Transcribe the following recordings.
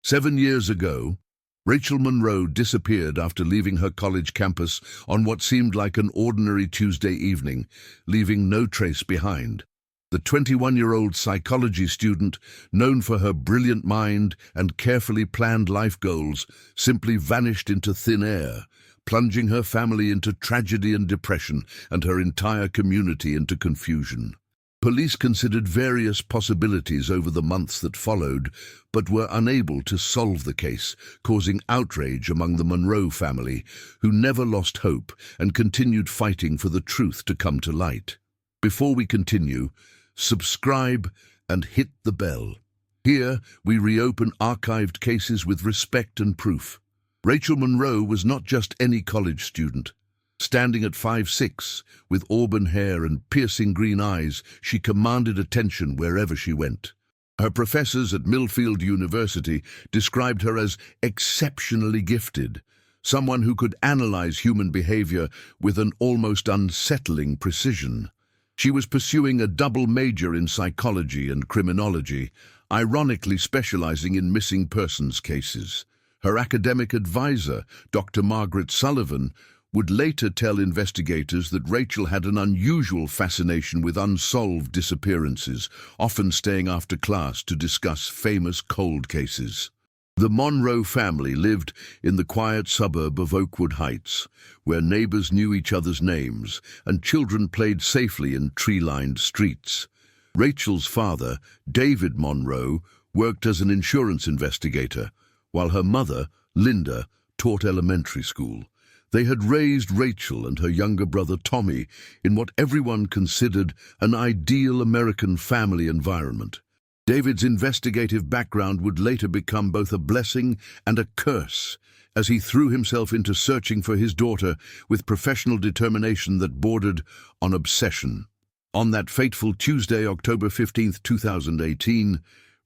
7 years ago, Rachel Monroe disappeared after leaving her college campus on what seemed like an ordinary Tuesday evening, leaving no trace behind. The 21-year-old psychology student, known for her brilliant mind and carefully planned life goals, simply vanished into thin air, plunging her family into tragedy and depression and her entire community into confusion. Police considered various possibilities over the months that followed, but were unable to solve the case, causing outrage among the Monroe family, who never lost hope and continued fighting for the truth to come to light. Before we continue, subscribe and hit the bell. Here, we reopen archived cases with respect and proof. Rachel Monroe was not just any college student. Standing at 5'6", with auburn hair and piercing green eyes, she commanded attention wherever she went. Her professors at Millfield University described her as exceptionally gifted, someone who could analyze human behavior with an almost unsettling precision. She was pursuing a double major in psychology and criminology, ironically specializing in missing persons cases. Her academic advisor, Dr. Margaret Sullivan, would later tell investigators that Rachel had an unusual fascination with unsolved disappearances, often staying after class to discuss famous cold cases. The Monroe family lived in the quiet suburb of Oakwood Heights, where neighbors knew each other's names and children played safely in tree-lined streets. Rachel's father, David Monroe, worked as an insurance investigator, while her mother, Linda, taught elementary school. They had raised Rachel and her younger brother Tommy in what everyone considered an ideal American family environment. David's investigative background would later become both a blessing and a curse, as he threw himself into searching for his daughter with professional determination that bordered on obsession. On that fateful Tuesday, October 15, 2018,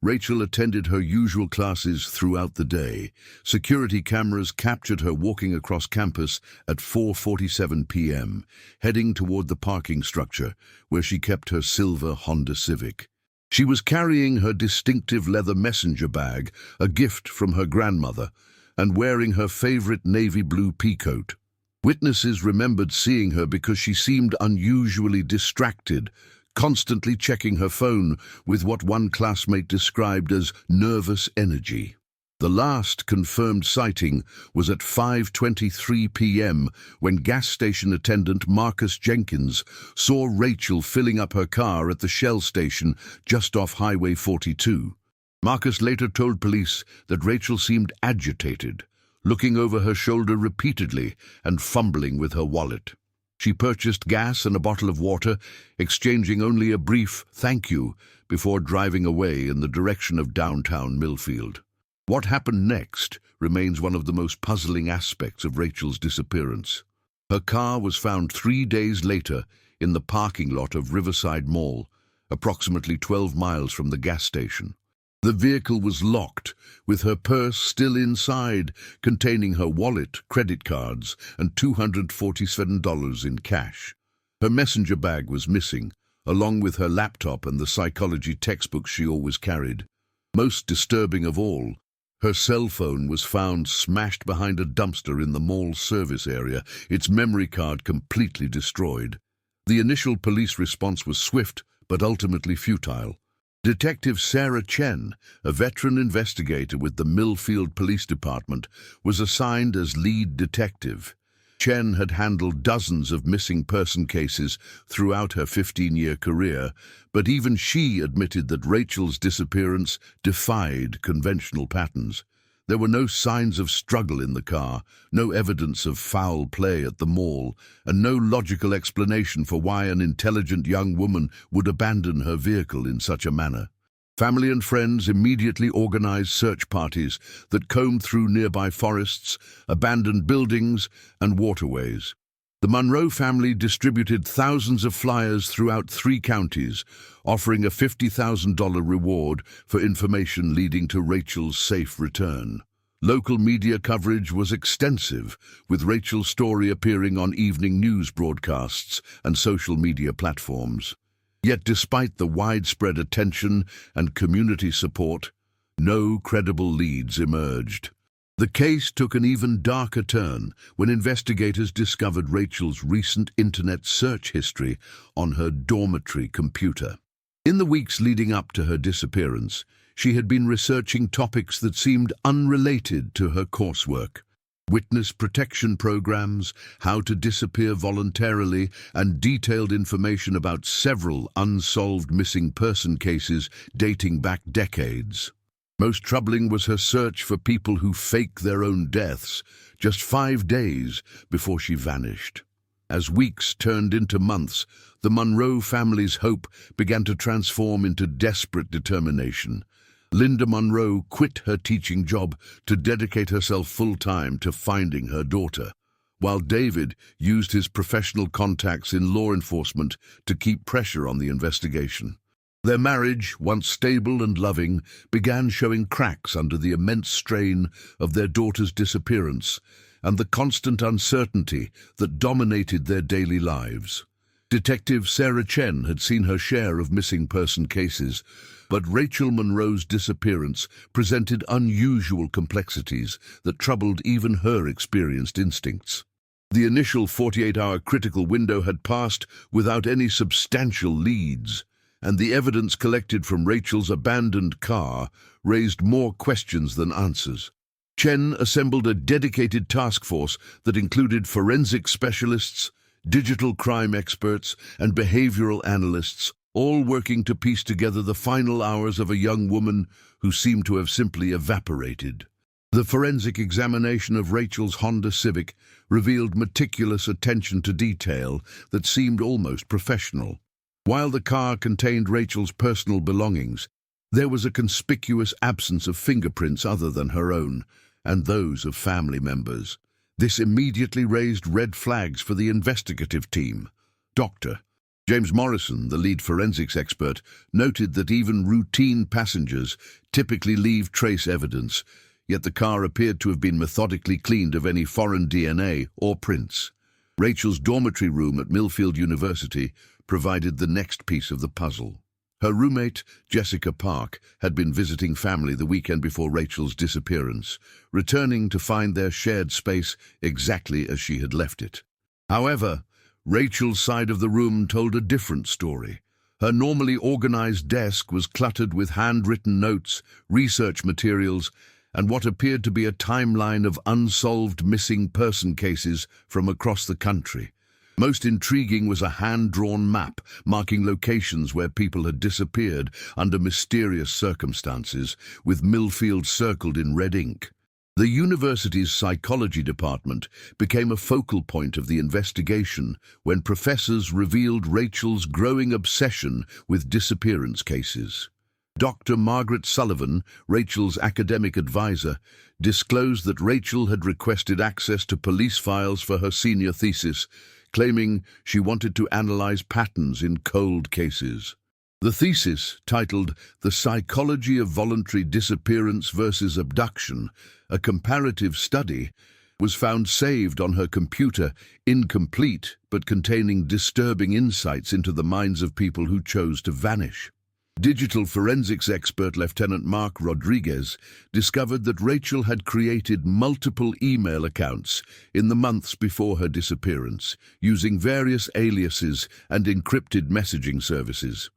Rachel attended her usual classes throughout the day. Security cameras captured her walking across campus at 4:47 p.m., heading toward the parking structure, where she kept her silver Honda Civic. She was carrying her distinctive leather messenger bag, a gift from her grandmother, and wearing her favorite navy blue peacoat. Witnesses remembered seeing her because she seemed unusually distracted, constantly checking her phone with what one classmate described as nervous energy. The last confirmed sighting was at 5:23 p.m. when gas station attendant Marcus Jenkins saw Rachel filling up her car at the Shell station just off Highway 42. Marcus later told police that Rachel seemed agitated, looking over her shoulder repeatedly and fumbling with her wallet. She purchased gas and a bottle of water, exchanging only a brief "thank you" before driving away in the direction of downtown Millfield. What happened next remains one of the most puzzling aspects of Rachel's disappearance. Her car was found 3 days later in the parking lot of Riverside Mall, approximately 12 miles from the gas station. The vehicle was locked, with her purse still inside, containing her wallet, credit cards, and $247 in cash. Her messenger bag was missing, along with her laptop and the psychology textbook she always carried. Most disturbing of all, her cell phone was found smashed behind a dumpster in the mall service area, its memory card completely destroyed. The initial police response was swift, but ultimately futile. Detective Sarah Chen, a veteran investigator with the Millfield Police Department, was assigned as lead detective. Chen had handled dozens of missing person cases throughout her 15-year career, but even she admitted that Rachel's disappearance defied conventional patterns. There were no signs of struggle in the car, no evidence of foul play at the mall, and no logical explanation for why an intelligent young woman would abandon her vehicle in such a manner. Family and friends immediately organized search parties that combed through nearby forests, abandoned buildings, and waterways. The Monroe family distributed thousands of flyers throughout 3 counties, offering a $50,000 reward for information leading to Rachel's safe return. Local media coverage was extensive, with Rachel's story appearing on evening news broadcasts and social media platforms. Yet despite the widespread attention and community support, No credible leads emerged. The case took an even darker turn when investigators discovered Rachel's recent internet search history on her dormitory computer. In the weeks leading up to her disappearance, she had been researching topics that seemed unrelated to her coursework. Witness protection programs, how to disappear voluntarily, and detailed information about several unsolved missing person cases dating back decades. Most troubling was her search for people who fake their own deaths, just 5 days before she vanished. As weeks turned into months, the Monroe family's hope began to transform into desperate determination. Linda Monroe quit her teaching job to dedicate herself full-time to finding her daughter, while David used his professional contacts in law enforcement to keep pressure on the investigation. Their marriage, once stable and loving, began showing cracks under the immense strain of their daughter's disappearance and the constant uncertainty that dominated their daily lives. Detective Sarah Chen had seen her share of missing person cases, but Rachel Monroe's disappearance presented unusual complexities that troubled even her experienced instincts. The initial 48-hour critical window had passed without any substantial leads, and the evidence collected from Rachel's abandoned car raised more questions than answers. Chen assembled a dedicated task force that included forensic specialists, digital crime experts, and behavioral analysts, all working to piece together the final hours of a young woman who seemed to have simply evaporated. The forensic examination of Rachel's Honda Civic revealed meticulous attention to detail that seemed almost professional. While the car contained Rachel's personal belongings, there was a conspicuous absence of fingerprints other than her own, and those of family members. This immediately raised red flags for the investigative team. Dr. James Morrison, the lead forensics expert, noted that even routine passengers typically leave trace evidence, yet the car appeared to have been methodically cleaned of any foreign DNA or prints. Rachel's dormitory room at Millfield University provided the next piece of the puzzle. Her roommate, Jessica Park, had been visiting family the weekend before Rachel's disappearance, returning to find their shared space exactly as she had left it. However, Rachel's side of the room told a different story. Her normally organized desk was cluttered with handwritten notes, research materials, and what appeared to be a timeline of unsolved missing person cases from across the country. Most intriguing was a hand-drawn map marking locations where people had disappeared under mysterious circumstances, with Millfield circled in red ink. The university's psychology department became a focal point of the investigation when professors revealed Rachel's growing obsession with disappearance cases. Dr. Margaret Sullivan, Rachel's academic advisor, disclosed that Rachel had requested access to police files for her senior thesis, claiming she wanted to analyze patterns in cold cases. The thesis, titled The Psychology of Voluntary Disappearance versus Abduction, a comparative study, was found saved on her computer, incomplete but containing disturbing insights into the minds of people who chose to vanish. Digital forensics expert Lieutenant Mark Rodriguez discovered that Rachel had created multiple email accounts in the months before her disappearance, using various aliases and encrypted messaging services.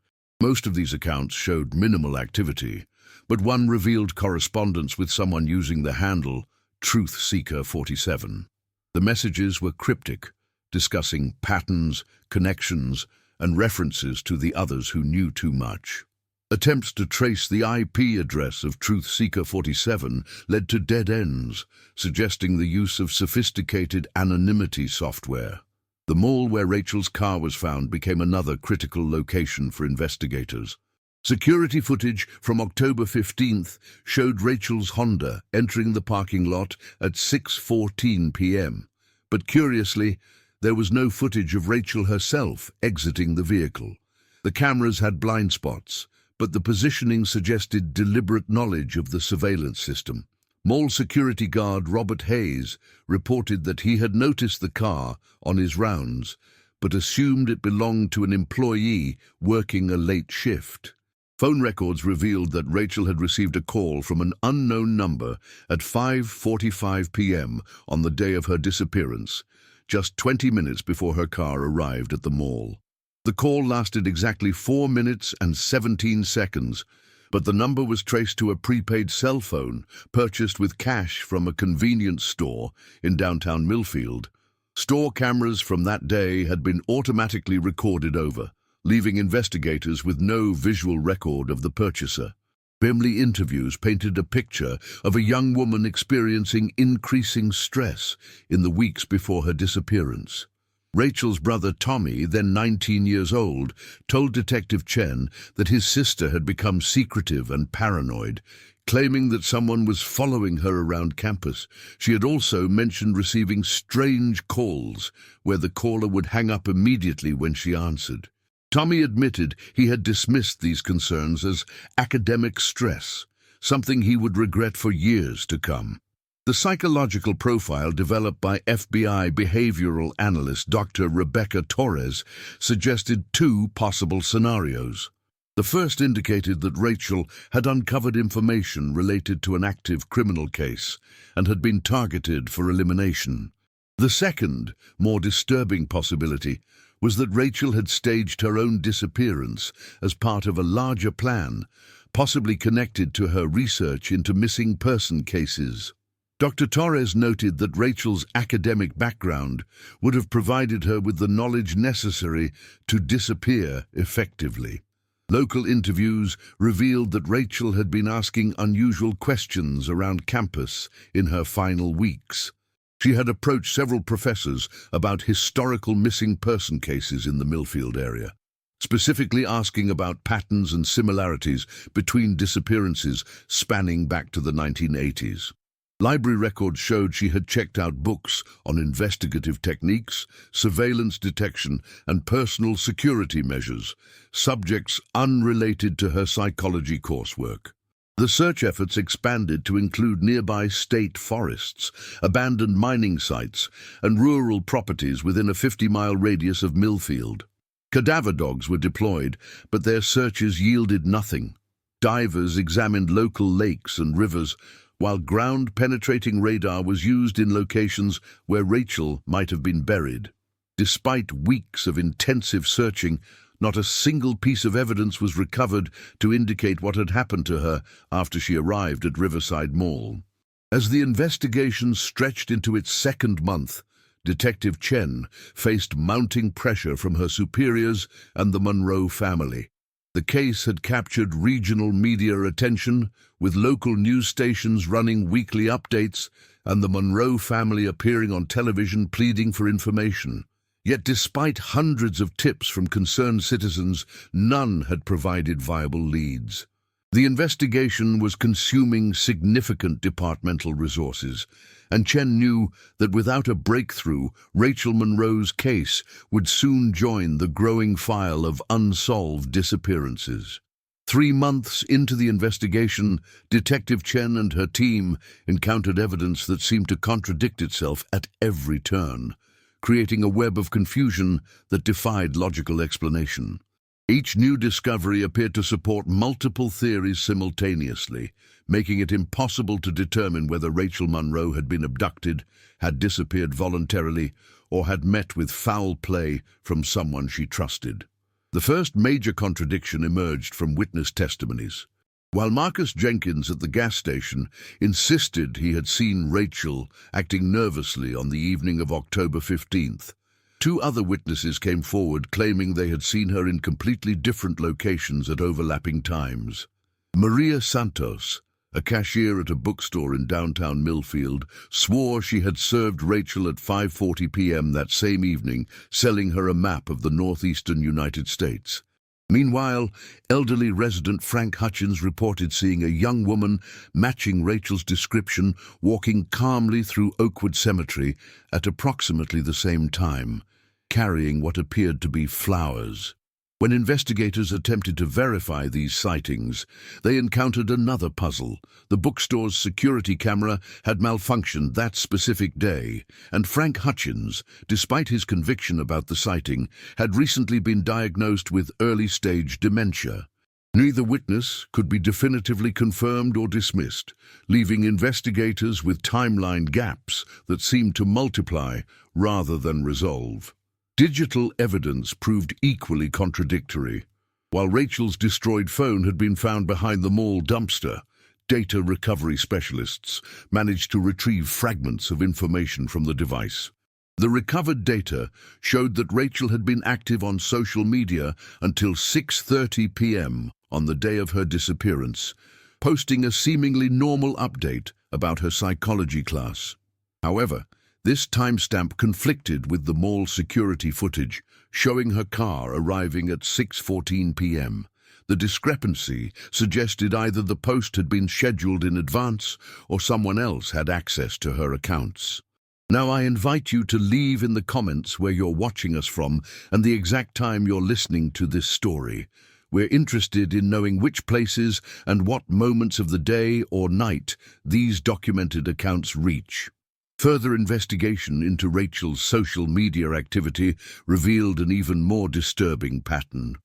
Most of these accounts showed minimal activity, but one revealed correspondence with someone using the handle TruthSeeker47. The messages were cryptic, discussing patterns, connections, and references to the others who knew too much. Attempts to trace the IP address of TruthSeeker47 led to dead ends, suggesting the use of sophisticated anonymity software. The mall where Rachel's car was found became another critical location for investigators. Security footage from October 15th showed Rachel's Honda entering the parking lot at 6:14 p.m. But curiously, there was no footage of Rachel herself exiting the vehicle. The cameras had blind spots, but the positioning suggested deliberate knowledge of the surveillance system. Mall security guard Robert Hayes reported that he had noticed the car on his rounds, but assumed it belonged to an employee working a late shift. Phone records revealed that Rachel had received a call from an unknown number at 5:45 p.m. on the day of her disappearance, just 20 minutes before her car arrived at the mall. The call lasted exactly 4 minutes and 17 seconds, but the number was traced to a prepaid cell phone purchased with cash from a convenience store in downtown Millfield. Store cameras from that day had been automatically recorded over, leaving investigators with no visual record of the purchaser. Family interviews painted a picture of a young woman experiencing increasing stress in the weeks before her disappearance. Rachel's brother Tommy, then 19 years old, told Detective Chen that his sister had become secretive and paranoid, claiming that someone was following her around campus. She had also mentioned receiving strange calls, where the caller would hang up immediately when she answered. Tommy admitted he had dismissed these concerns as academic stress, something he would regret for years to come. The psychological profile developed by FBI behavioral analyst Dr. Rebecca Torres suggested two possible scenarios. The first indicated that Rachel had uncovered information related to an active criminal case and had been targeted for elimination. The second, more disturbing possibility was that Rachel had staged her own disappearance as part of a larger plan, possibly connected to her research into missing person cases. Dr. Torres noted that Rachel's academic background would have provided her with the knowledge necessary to disappear effectively. Local interviews revealed that Rachel had been asking unusual questions around campus in her final weeks. She had approached several professors about historical missing person cases in the Millfield area, specifically asking about patterns and similarities between disappearances spanning back to the 1980s. Library records showed she had checked out books on investigative techniques, surveillance detection, and personal security measures, subjects unrelated to her psychology coursework. The search efforts expanded to include nearby state forests, abandoned mining sites, and rural properties within a 50-mile radius of Millfield. Cadaver dogs were deployed, but their searches yielded nothing. Divers examined local lakes and rivers, while ground-penetrating radar was used in locations where Rachel might have been buried. Despite weeks of intensive searching, not a single piece of evidence was recovered to indicate what had happened to her after she arrived at Riverside Mall. As the investigation stretched into its second month, Detective Chen faced mounting pressure from her superiors and the Monroe family. The case had captured regional media attention, with local news stations running weekly updates and the Monroe family appearing on television pleading for information. Yet despite hundreds of tips from concerned citizens, none had provided viable leads. The investigation was consuming significant departmental resources, and Chen knew that without a breakthrough, Rachel Monroe's case would soon join the growing file of unsolved disappearances. 3 months into the investigation, Detective Chen and her team encountered evidence that seemed to contradict itself at every turn, creating a web of confusion that defied logical explanation. Each new discovery appeared to support multiple theories simultaneously, making it impossible to determine whether Rachel Monroe had been abducted, had disappeared voluntarily, or had met with foul play from someone she trusted. The first major contradiction emerged from witness testimonies. While Marcus Jenkins at the gas station insisted he had seen Rachel acting nervously on the evening of October 15th, 2 other witnesses came forward claiming they had seen her in completely different locations at overlapping times. Maria Santos, a cashier at a bookstore in downtown Millfield, swore she had served Rachel at 5:40 p.m. that same evening, selling her a map of the northeastern United States. Meanwhile, elderly resident Frank Hutchins reported seeing a young woman matching Rachel's description walking calmly through Oakwood Cemetery at approximately the same time, carrying what appeared to be flowers. When investigators attempted to verify these sightings, they encountered another puzzle. The bookstore's security camera had malfunctioned that specific day, and Frank Hutchins, despite his conviction about the sighting, had recently been diagnosed with early-stage dementia. Neither witness could be definitively confirmed or dismissed, leaving investigators with timeline gaps that seemed to multiply rather than resolve. Digital evidence proved equally contradictory. While Rachel's destroyed phone had been found behind the mall dumpster, data recovery specialists managed to retrieve fragments of information from the device. The recovered data showed that Rachel had been active on social media until 6:30 p.m. on the day of her disappearance, posting a seemingly normal update about her psychology class. However, this timestamp conflicted with the mall security footage, showing her car arriving at 6:14 p.m. The discrepancy suggested either the post had been scheduled in advance or someone else had access to her accounts. Now I invite you to leave in the comments where you're watching us from and the exact time you're listening to this story. We're interested in knowing which places and what moments of the day or night these documented accounts reach. Further investigation into Rachel's social media activity revealed an even more disturbing pattern.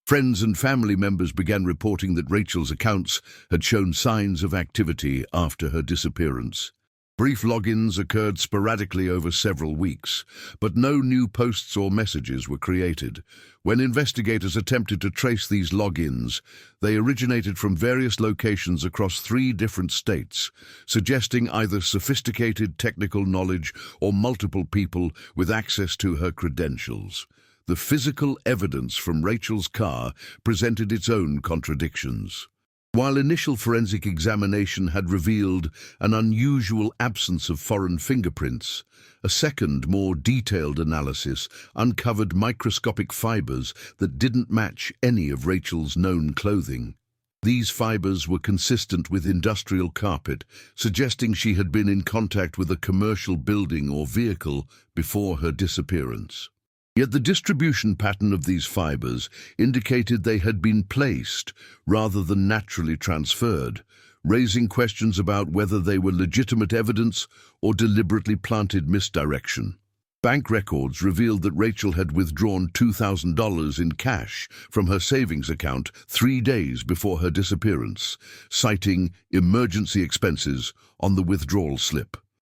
Friends and family members began reporting that Rachel's accounts had shown signs of activity after her disappearance. Brief logins occurred sporadically over several weeks, but no new posts or messages were created. When investigators attempted to trace these logins, they originated from various locations across 3 different states, suggesting either sophisticated technical knowledge or multiple people with access to her credentials. The physical evidence from Rachel's car presented its own contradictions. While initial forensic examination had revealed an unusual absence of foreign fingerprints, a second, more detailed analysis uncovered microscopic fibers that didn't match any of Rachel's known clothing. These fibers were consistent with industrial carpet, suggesting she had been in contact with a commercial building or vehicle before her disappearance. Yet the distribution pattern of these fibers indicated they had been placed rather than naturally transferred, raising questions about whether they were legitimate evidence or deliberately planted misdirection. Bank records revealed that Rachel had withdrawn $2,000 in cash from her savings account 3 days before her disappearance, citing emergency expenses on the withdrawal slip.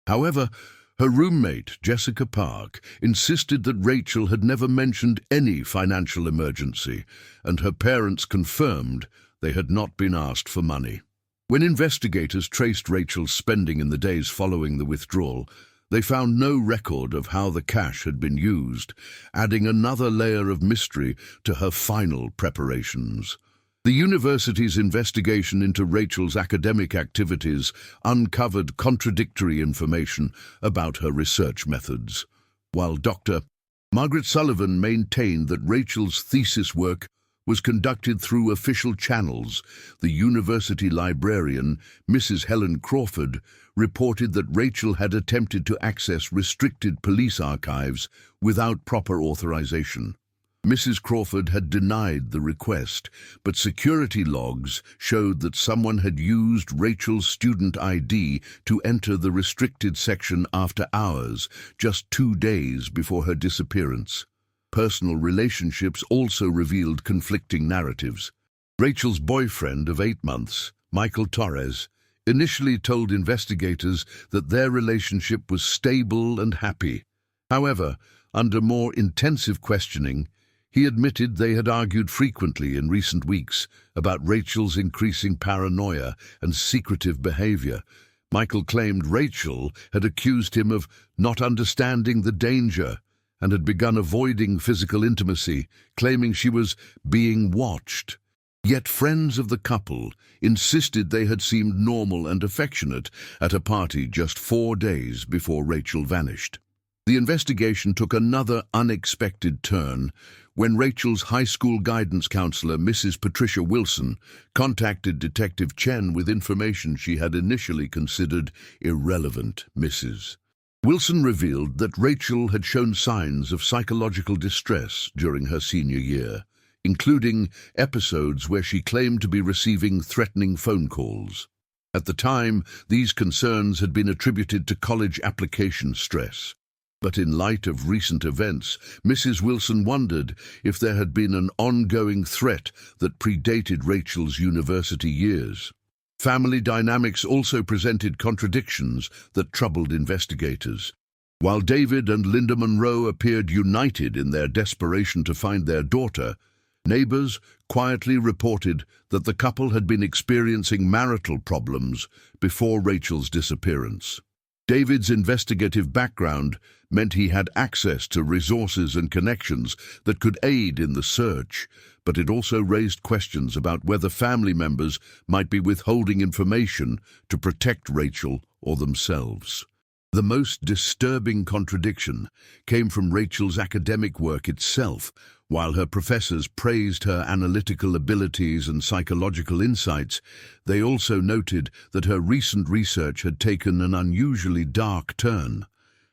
However, her roommate, Jessica Park, insisted that Rachel had never mentioned any financial emergency, and her parents confirmed they had not been asked for money. When investigators traced Rachel's spending in the days following the withdrawal, they found no record of how the cash had been used, adding another layer of mystery to her final preparations. The university's investigation into Rachel's academic activities uncovered contradictory information about her research methods, while Dr. Margaret Sullivan maintained that Rachel's thesis work was conducted through official channels. The university librarian, Mrs. Helen Crawford, reported that Rachel had attempted to access restricted police archives without proper authorization. Mrs. Crawford had denied the request, but security logs showed that someone had used Rachel's student ID to enter the restricted section after hours, just 2 days before her disappearance. Personal relationships also revealed conflicting narratives. Rachel's boyfriend of 8 months, Michael Torres, initially told investigators that their relationship was stable and happy. However, under more intensive questioning, he admitted they had argued frequently in recent weeks about Rachel's increasing paranoia and secretive behavior. Michael claimed Rachel had accused him of not understanding the danger and had begun avoiding physical intimacy, claiming she was being watched. Yet friends of the couple insisted they had seemed normal and affectionate at a party just 4 days before Rachel vanished. The investigation took another unexpected turn when Rachel's high school guidance counselor, Mrs. Patricia Wilson, contacted Detective Chen with information she had initially considered irrelevant. Mrs. Wilson revealed that Rachel had shown signs of psychological distress during her senior year, including episodes where she claimed to be receiving threatening phone calls. At the time, these concerns had been attributed to college application stress. But in light of recent events, Mrs. Wilson wondered if there had been an ongoing threat that predated Rachel's university years. Family dynamics also presented contradictions that troubled investigators. While David and Linda Monroe appeared united in their desperation to find their daughter, neighbors quietly reported that the couple had been experiencing marital problems before Rachel's disappearance. David's investigative background meant he had access to resources and connections that could aid in the search, but it also raised questions about whether family members might be withholding information to protect Rachel or themselves. The most disturbing contradiction came from Rachel's academic work itself. While her professors praised her analytical abilities and psychological insights, they also noted that her recent research had taken an unusually dark turn.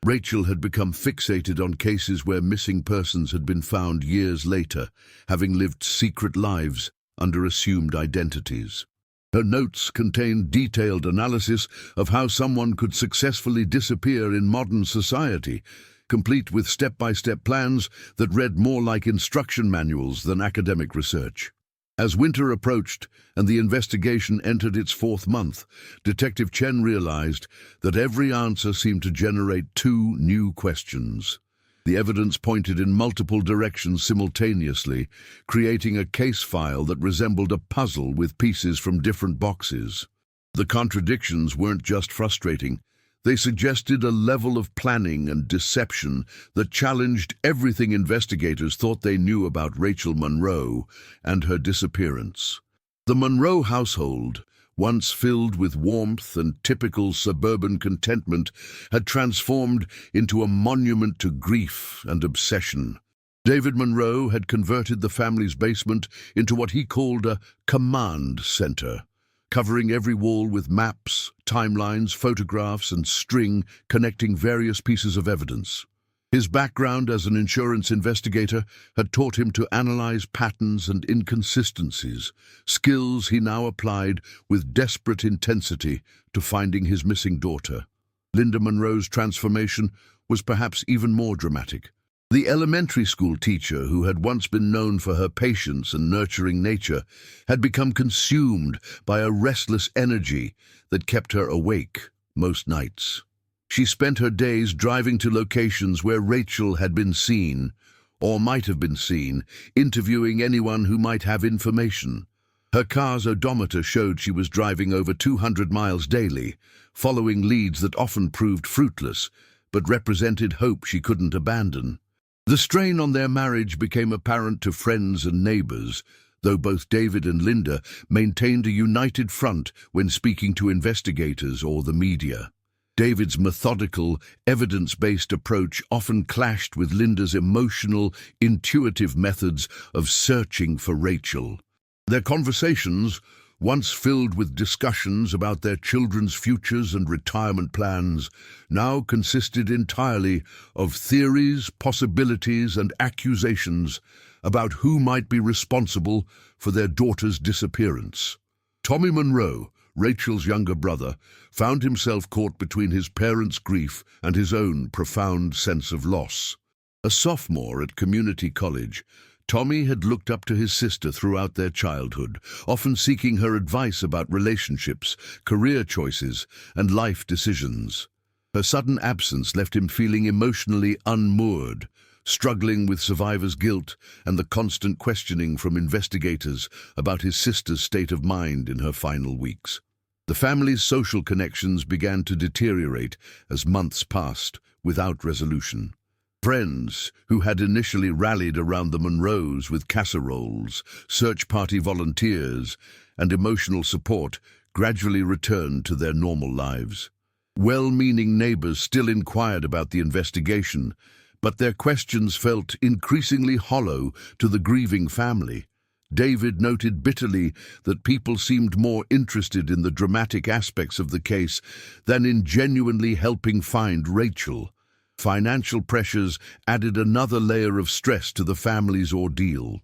Rachel had become fixated on cases where missing persons had been found years later, having lived secret lives under assumed identities. Her notes contained detailed analysis of how someone could successfully disappear in modern society, complete with step-by-step plans that read more like instruction manuals than academic research. As winter approached and the investigation entered its fourth month, Detective Chen realized that every answer seemed to generate two new questions. The evidence pointed in multiple directions simultaneously, creating a case file that resembled a puzzle with pieces from different boxes. The contradictions weren't just frustrating. They suggested a level of planning and deception that challenged everything investigators thought they knew about Rachel Monroe and her disappearance. The Monroe household, once filled with warmth and typical suburban contentment, had transformed into a monument to grief and obsession. David Monroe had converted the family's basement into what he called a command center, covering every wall with maps, timelines, photographs, and string connecting various pieces of evidence. His background as an insurance investigator had taught him to analyze patterns and inconsistencies, skills he now applied with desperate intensity to finding his missing daughter. Linda Monroe's transformation was perhaps even more dramatic. The elementary school teacher, who had once been known for her patience and nurturing nature, had become consumed by a restless energy that kept her awake most nights. She spent her days driving to locations where Rachel had been seen, or might have been seen, interviewing anyone who might have information. Her car's odometer showed she was driving over 200 miles daily, following leads that often proved fruitless, but represented hope she couldn't abandon. The strain on their marriage became apparent to friends and neighbors, though both David and Linda maintained a united front when speaking to investigators or the media. David's methodical, evidence-based approach often clashed with Linda's emotional, intuitive methods of searching for Rachel. Their conversations, once filled with discussions about their children's futures and retirement plans, now consisted entirely of theories, possibilities, and accusations about who might be responsible for their daughter's disappearance. Tommy Monroe, Rachel's younger brother, found himself caught between his parents' grief and his own profound sense of loss. A sophomore at community college, Tommy had looked up to his sister throughout their childhood, often seeking her advice about relationships, career choices, and life decisions. Her sudden absence left him feeling emotionally unmoored, struggling with survivor's guilt and the constant questioning from investigators about his sister's state of mind in her final weeks. The family's social connections began to deteriorate as months passed without resolution. Friends, who had initially rallied around the Monroes with casseroles, search party volunteers, and emotional support, gradually returned to their normal lives. Well-meaning neighbors still inquired about the investigation, but their questions felt increasingly hollow to the grieving family. David noted bitterly that people seemed more interested in the dramatic aspects of the case than in genuinely helping find Rachel. Financial pressures added another layer of stress to the family's ordeal.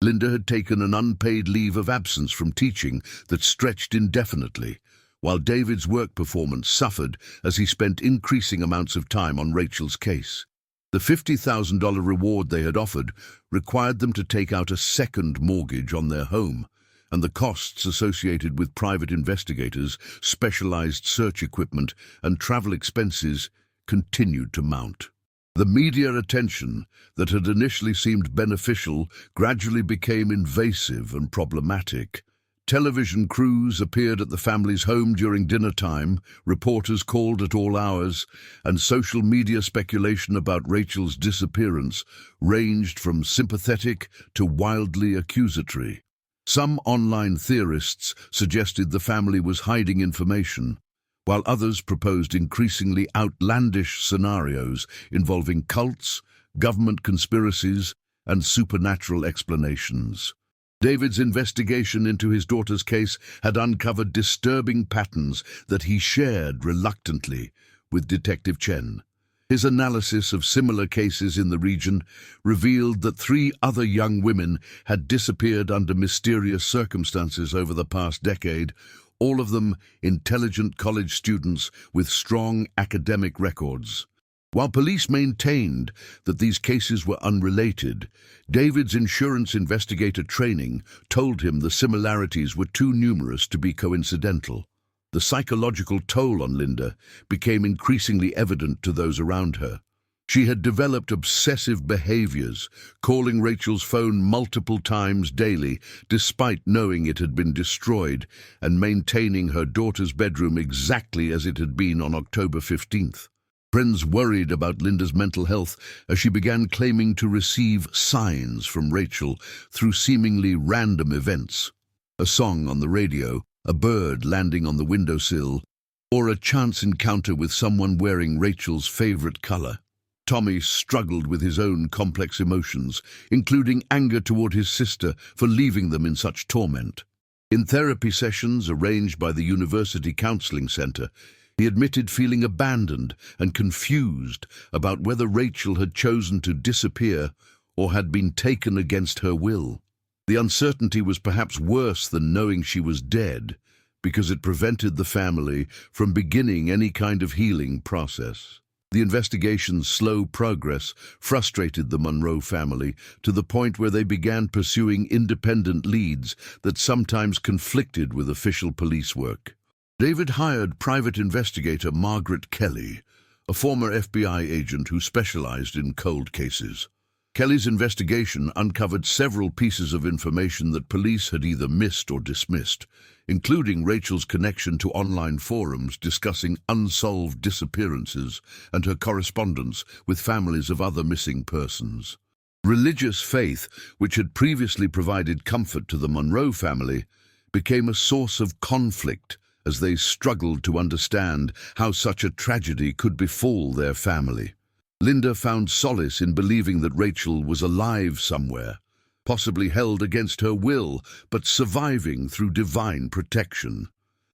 Linda had taken an unpaid leave of absence from teaching that stretched indefinitely, while David's work performance suffered as he spent increasing amounts of time on Rachel's case. The $50,000 reward they had offered required them to take out a second mortgage on their home, and the costs associated with private investigators, specialized search equipment, and travel expenses continued to mount. The media attention that had initially seemed beneficial gradually became invasive and problematic. Television crews appeared at the family's home during dinner time, reporters called at all hours, and social media speculation about Rachel's disappearance ranged from sympathetic to wildly accusatory. Some online theorists suggested the family was hiding information, while others proposed increasingly outlandish scenarios involving cults, government conspiracies, and supernatural explanations. David's investigation into his daughter's case had uncovered disturbing patterns that he shared reluctantly with Detective Chen. His analysis of similar cases in the region revealed that 3 other young women had disappeared under mysterious circumstances over the past decade, all of them intelligent college students with strong academic records. While police maintained that these cases were unrelated, David's insurance investigator training told him the similarities were too numerous to be coincidental. The psychological toll on Linda became increasingly evident to those around her. She had developed obsessive behaviors, calling Rachel's phone multiple times daily, despite knowing it had been destroyed, and maintaining her daughter's bedroom exactly as it had been on October 15th. Friends worried about Linda's mental health as she began claiming to receive signs from Rachel through seemingly random events. A song on the radio, a bird landing on the windowsill, or a chance encounter with someone wearing Rachel's favorite color. Tommy struggled with his own complex emotions, including anger toward his sister for leaving them in such torment. In therapy sessions arranged by the University Counseling Center, he admitted feeling abandoned and confused about whether Rachel had chosen to disappear or had been taken against her will. The uncertainty was perhaps worse than knowing she was dead, because it prevented the family from beginning any kind of healing process. The investigation's slow progress frustrated the Monroe family to the point where they began pursuing independent leads that sometimes conflicted with official police work. David hired private investigator Margaret Kelly, a former FBI agent who specialized in cold cases. Kelly's investigation uncovered several pieces of information that police had either missed or dismissed, including Rachel's connection to online forums discussing unsolved disappearances and her correspondence with families of other missing persons. Religious faith, which had previously provided comfort to the Monroe family, became a source of conflict as they struggled to understand how such a tragedy could befall their family. Linda found solace in believing that Rachel was alive somewhere, possibly held against her will, but surviving through divine protection.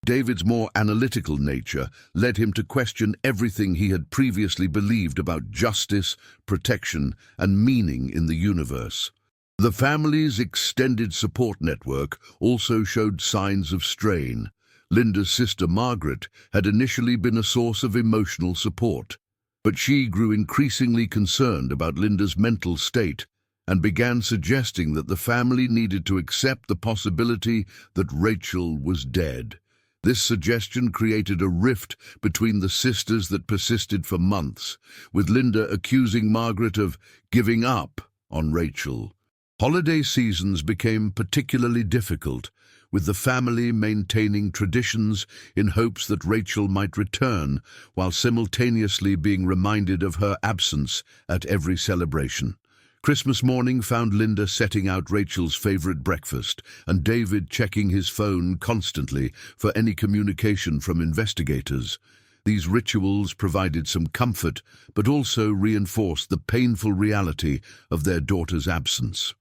David's more analytical nature led him to question everything he had previously believed about justice, protection, and meaning in the universe. The family's extended support network also showed signs of strain. Linda's sister Margaret had initially been a source of emotional support, but she grew increasingly concerned about Linda's mental state and began suggesting that the family needed to accept the possibility that Rachel was dead. This suggestion created a rift between the sisters that persisted for months, with Linda accusing Margaret of giving up on Rachel. Holiday seasons became particularly difficult, with the family maintaining traditions in hopes that Rachel might return, while simultaneously being reminded of her absence at every celebration. Christmas morning found Linda setting out Rachel's favorite breakfast and David checking his phone constantly for any communication from investigators. These rituals provided some comfort, but also reinforced the painful reality of their daughter's absence.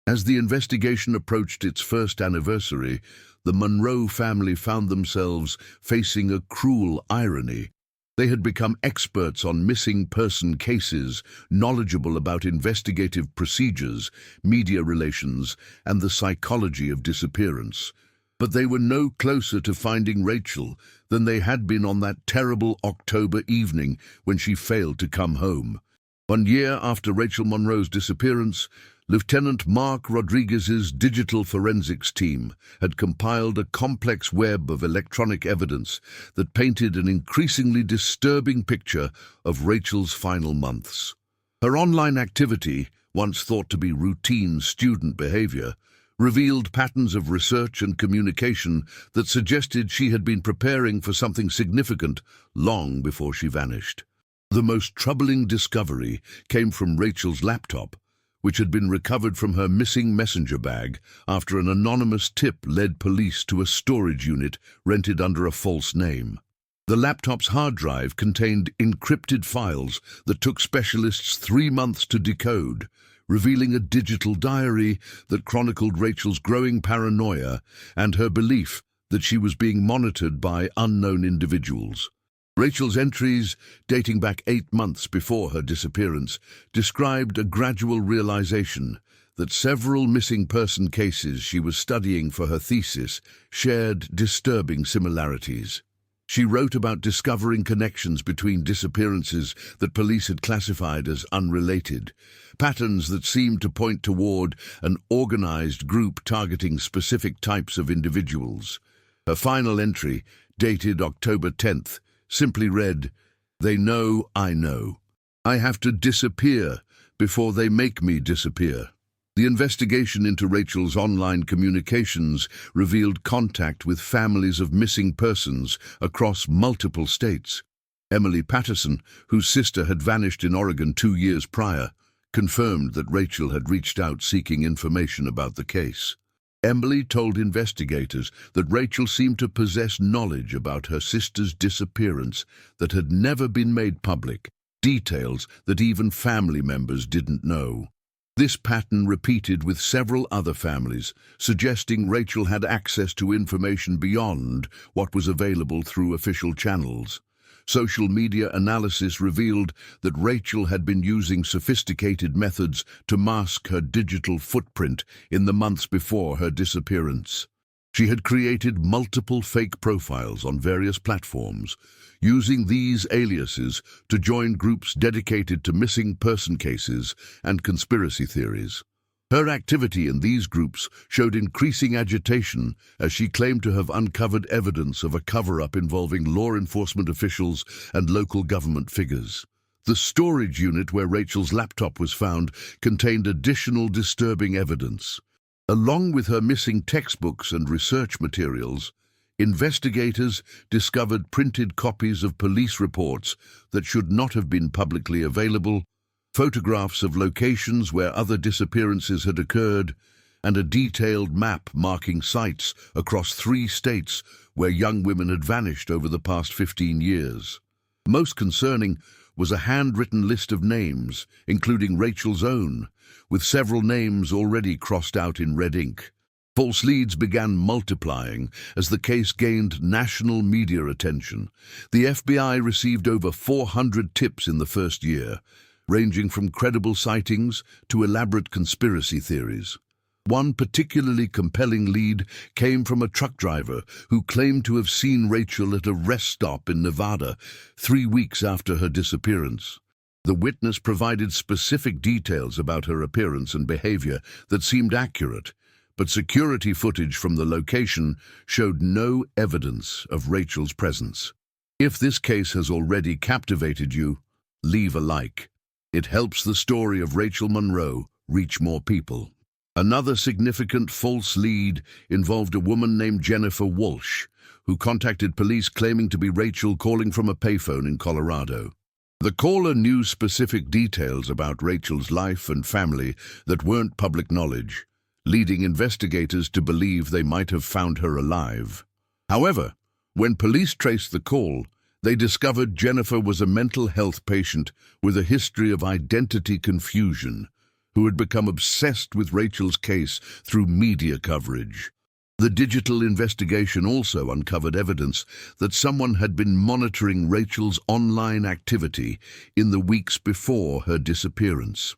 As the investigation approached its first anniversary, the Monroe family found themselves facing a cruel irony. They had become experts on missing person cases, knowledgeable about investigative procedures, media relations, and the psychology of disappearance. But they were no closer to finding Rachel than they had been on that terrible October evening when she failed to come home. 1 year after Rachel Monroe's disappearance, Lieutenant Mark Rodriguez's digital forensics team had compiled a complex web of electronic evidence that painted an increasingly disturbing picture of Rachel's final months. Her online activity, once thought to be routine student behavior, revealed patterns of research and communication that suggested she had been preparing for something significant long before she vanished. The most troubling discovery came from Rachel's laptop, which had been recovered from her missing messenger bag after an anonymous tip led police to a storage unit rented under a false name. The laptop's hard drive contained encrypted files that took specialists 3 months to decode, revealing a digital diary that chronicled Rachel's growing paranoia and her belief that she was being monitored by unknown individuals. Rachel's entries, dating back 8 months before her disappearance, described a gradual realization that several missing person cases she was studying for her thesis shared disturbing similarities. She wrote about discovering connections between disappearances that police had classified as unrelated, patterns that seemed to point toward an organized group targeting specific types of individuals. Her final entry, dated October 10th, simply read, "They know I know. I have to disappear before they make me disappear." The investigation into Rachel's online communications revealed contact with families of missing persons across multiple states. Emily Patterson, whose sister had vanished in Oregon 2 years prior, confirmed that Rachel had reached out seeking information about the case. Emily told investigators that Rachel seemed to possess knowledge about her sister's disappearance that had never been made public, details that even family members didn't know. This pattern repeated with several other families, suggesting Rachel had access to information beyond what was available through official channels. Social media analysis revealed that Rachel had been using sophisticated methods to mask her digital footprint in the months before her disappearance. She had created multiple fake profiles on various platforms, using these aliases to join groups dedicated to missing person cases and conspiracy theories. Her activity in these groups showed increasing agitation as she claimed to have uncovered evidence of a cover-up involving law enforcement officials and local government figures. The storage unit where Rachel's laptop was found contained additional disturbing evidence. Along with her missing textbooks and research materials, investigators discovered printed copies of police reports that should not have been publicly available, photographs of locations where other disappearances had occurred, and a detailed map marking sites across 3 states where young women had vanished over the past 15 years. Most concerning was a handwritten list of names, including Rachel's own, with several names already crossed out in red ink. False leads began multiplying as the case gained national media attention. The FBI received over 400 tips in the first year, ranging from credible sightings to elaborate conspiracy theories. One particularly compelling lead came from a truck driver who claimed to have seen Rachel at a rest stop in Nevada 3 weeks after her disappearance. The witness provided specific details about her appearance and behavior that seemed accurate, but security footage from the location showed no evidence of Rachel's presence. If this case has already captivated you, leave a like. It helps the story of Rachel Monroe reach more people. Another significant false lead involved a woman named Jennifer Walsh, who contacted police claiming to be Rachel calling from a payphone in Colorado. The caller knew specific details about Rachel's life and family that weren't public knowledge, leading investigators to believe they might have found her alive. However, when police traced the call, they discovered Jennifer was a mental health patient with a history of identity confusion, who had become obsessed with Rachel's case through media coverage. The digital investigation also uncovered evidence that someone had been monitoring Rachel's online activity in the weeks before her disappearance.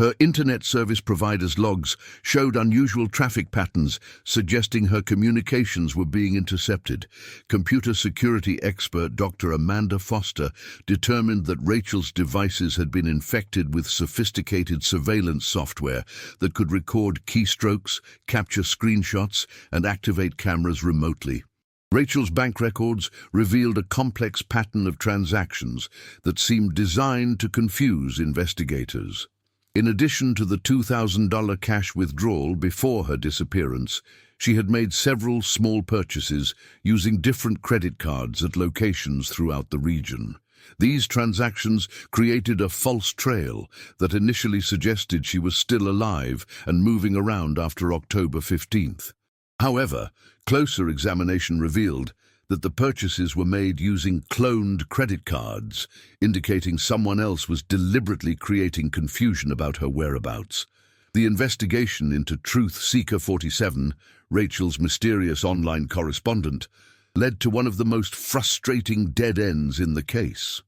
Her internet service provider's logs showed unusual traffic patterns, suggesting her communications were being intercepted. Computer security expert Dr. Amanda Foster determined that Rachel's devices had been infected with sophisticated surveillance software that could record keystrokes, capture screenshots, and activate cameras remotely. Rachel's bank records revealed a complex pattern of transactions that seemed designed to confuse investigators. In addition to the $2,000 cash withdrawal before her disappearance, she had made several small purchases using different credit cards at locations throughout the region. These transactions created a false trail that initially suggested she was still alive and moving around after October 15th. However, closer examination revealed that the purchases were made using cloned credit cards, indicating someone else was deliberately creating confusion about her whereabouts. The investigation into Truth Seeker 47, Rachel's mysterious online correspondent, led to one of the most frustrating dead ends in the case.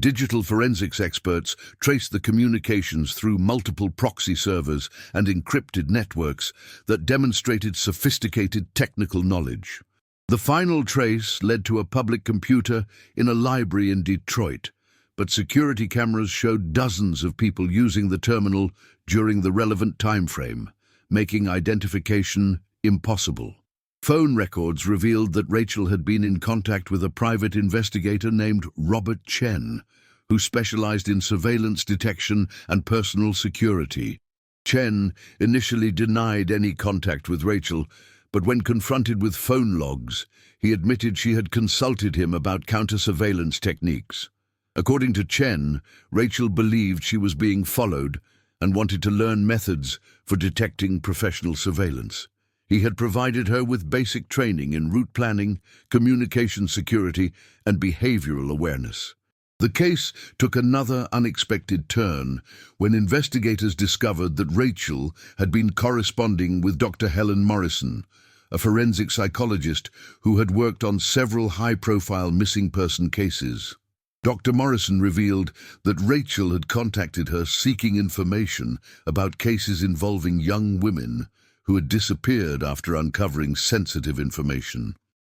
Digital forensics experts traced the communications through multiple proxy servers and encrypted networks that demonstrated sophisticated technical knowledge. The final trace led to a public computer in a library in Detroit, but security cameras showed dozens of people using the terminal during the relevant time frame, making identification impossible. Phone records revealed that Rachel had been in contact with a private investigator named Robert Chen, who specialized in surveillance detection and personal security. Chen initially denied any contact with Rachel, but when confronted with phone logs, he admitted she had consulted him about counter-surveillance techniques. According to Chen, Rachel believed she was being followed and wanted to learn methods for detecting professional surveillance. He had provided her with basic training in route planning, communication security, and behavioral awareness. The case took another unexpected turn when investigators discovered that Rachel had been corresponding with Dr. Helen Morrison, a forensic psychologist who had worked on several high-profile missing person cases. Dr. Morrison revealed that Rachel had contacted her seeking information about cases involving young women who had disappeared after uncovering sensitive information.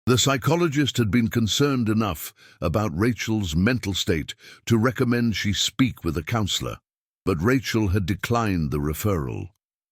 The psychologist had been concerned enough about Rachel's mental state to recommend she speak with a counselor, but Rachel had declined the referral.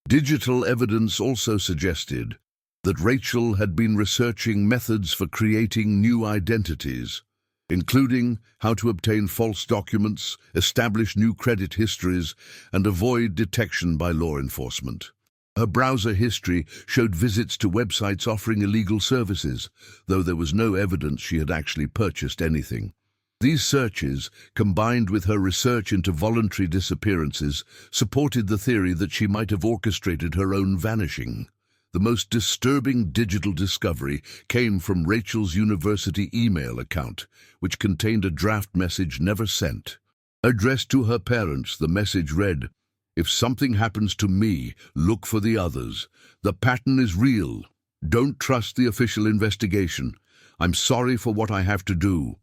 Digital evidence also suggested that Rachel had been researching methods for creating new identities, including how to obtain false documents, establish new credit histories, and avoid detection by law enforcement. Her browser history showed visits to websites offering illegal services, though there was no evidence she had actually purchased anything. These searches, combined with her research into voluntary disappearances, supported the theory that she might have orchestrated her own vanishing. The most disturbing digital discovery came from Rachel's university email account, which contained a draft message never sent. Addressed to her parents, the message read, "If something happens to me, look for the others. The pattern is real. Don't trust the official investigation. I'm sorry for what I have to do."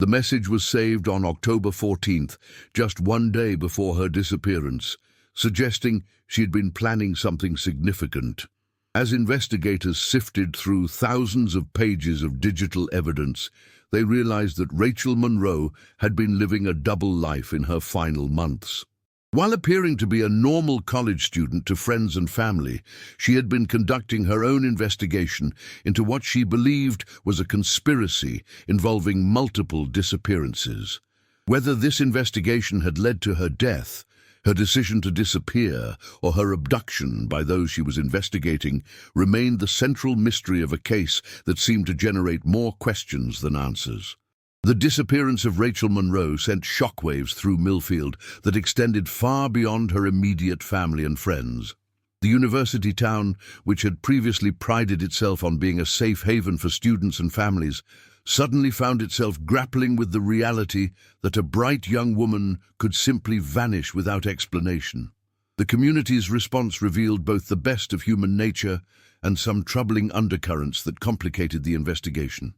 The message was saved on October 14th, just one day before her disappearance, suggesting she had been planning something significant. As investigators sifted through thousands of pages of digital evidence, they realized that Rachel Monroe had been living a double life in her final months. While appearing to be a normal college student to friends and family, she had been conducting her own investigation into what she believed was a conspiracy involving multiple disappearances. Whether this investigation had led to her death, her decision to disappear, or her abduction by those she was investigating remained the central mystery of a case that seemed to generate more questions than answers. The disappearance of Rachel Monroe sent shockwaves through Millfield that extended far beyond her immediate family and friends. The university town, which had previously prided itself on being a safe haven for students and families, suddenly found itself grappling with the reality that a bright young woman could simply vanish without explanation. The community's response revealed both the best of human nature and some troubling undercurrents that complicated the investigation.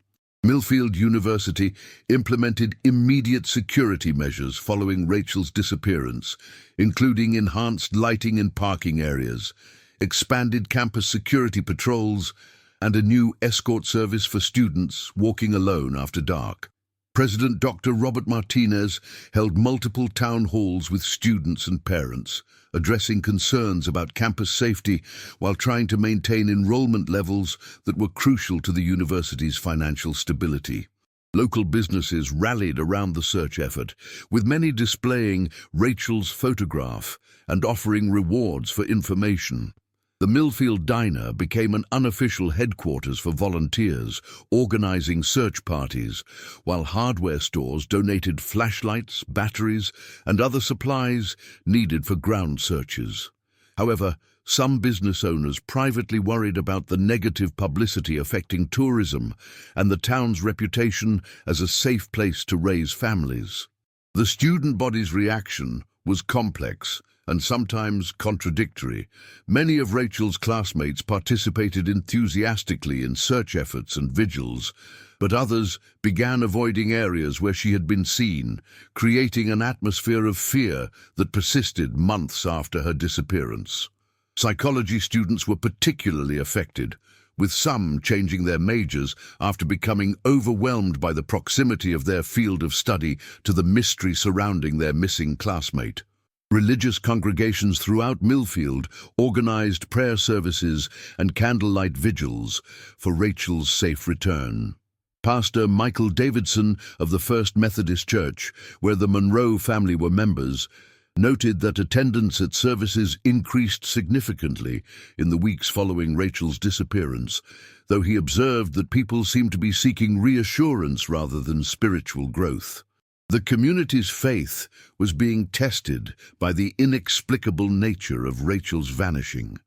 Millfield University implemented immediate security measures following Rachel's disappearance, including enhanced lighting in parking areas, expanded campus security patrols, and a new escort service for students walking alone after dark. President Dr. Robert Martinez held multiple town halls with students and parents, addressing concerns about campus safety while trying to maintain enrollment levels that were crucial to the university's financial stability. Local businesses rallied around the search effort, with many displaying Rachel's photograph and offering rewards for information. The Millfield Diner became an unofficial headquarters for volunteers, organizing search parties, while hardware stores donated flashlights, batteries, and other supplies needed for ground searches. However, some business owners privately worried about the negative publicity affecting tourism and the town's reputation as a safe place to raise families. The student body's reaction was complex and sometimes contradictory. Many of Rachel's classmates participated enthusiastically in search efforts and vigils, but others began avoiding areas where she had been seen, creating an atmosphere of fear that persisted months after her disappearance. Psychology students were particularly affected, with some changing their majors after becoming overwhelmed by the proximity of their field of study to the mystery surrounding their missing classmate. Religious congregations throughout Millfield organized prayer services and candlelight vigils for Rachel's safe return. Pastor Michael Davidson of the First Methodist Church, where the Monroe family were members, noted that attendance at services increased significantly in the weeks following Rachel's disappearance, though he observed that people seemed to be seeking reassurance rather than spiritual growth. The community's faith was being tested by the inexplicable nature of Rachel's vanishing.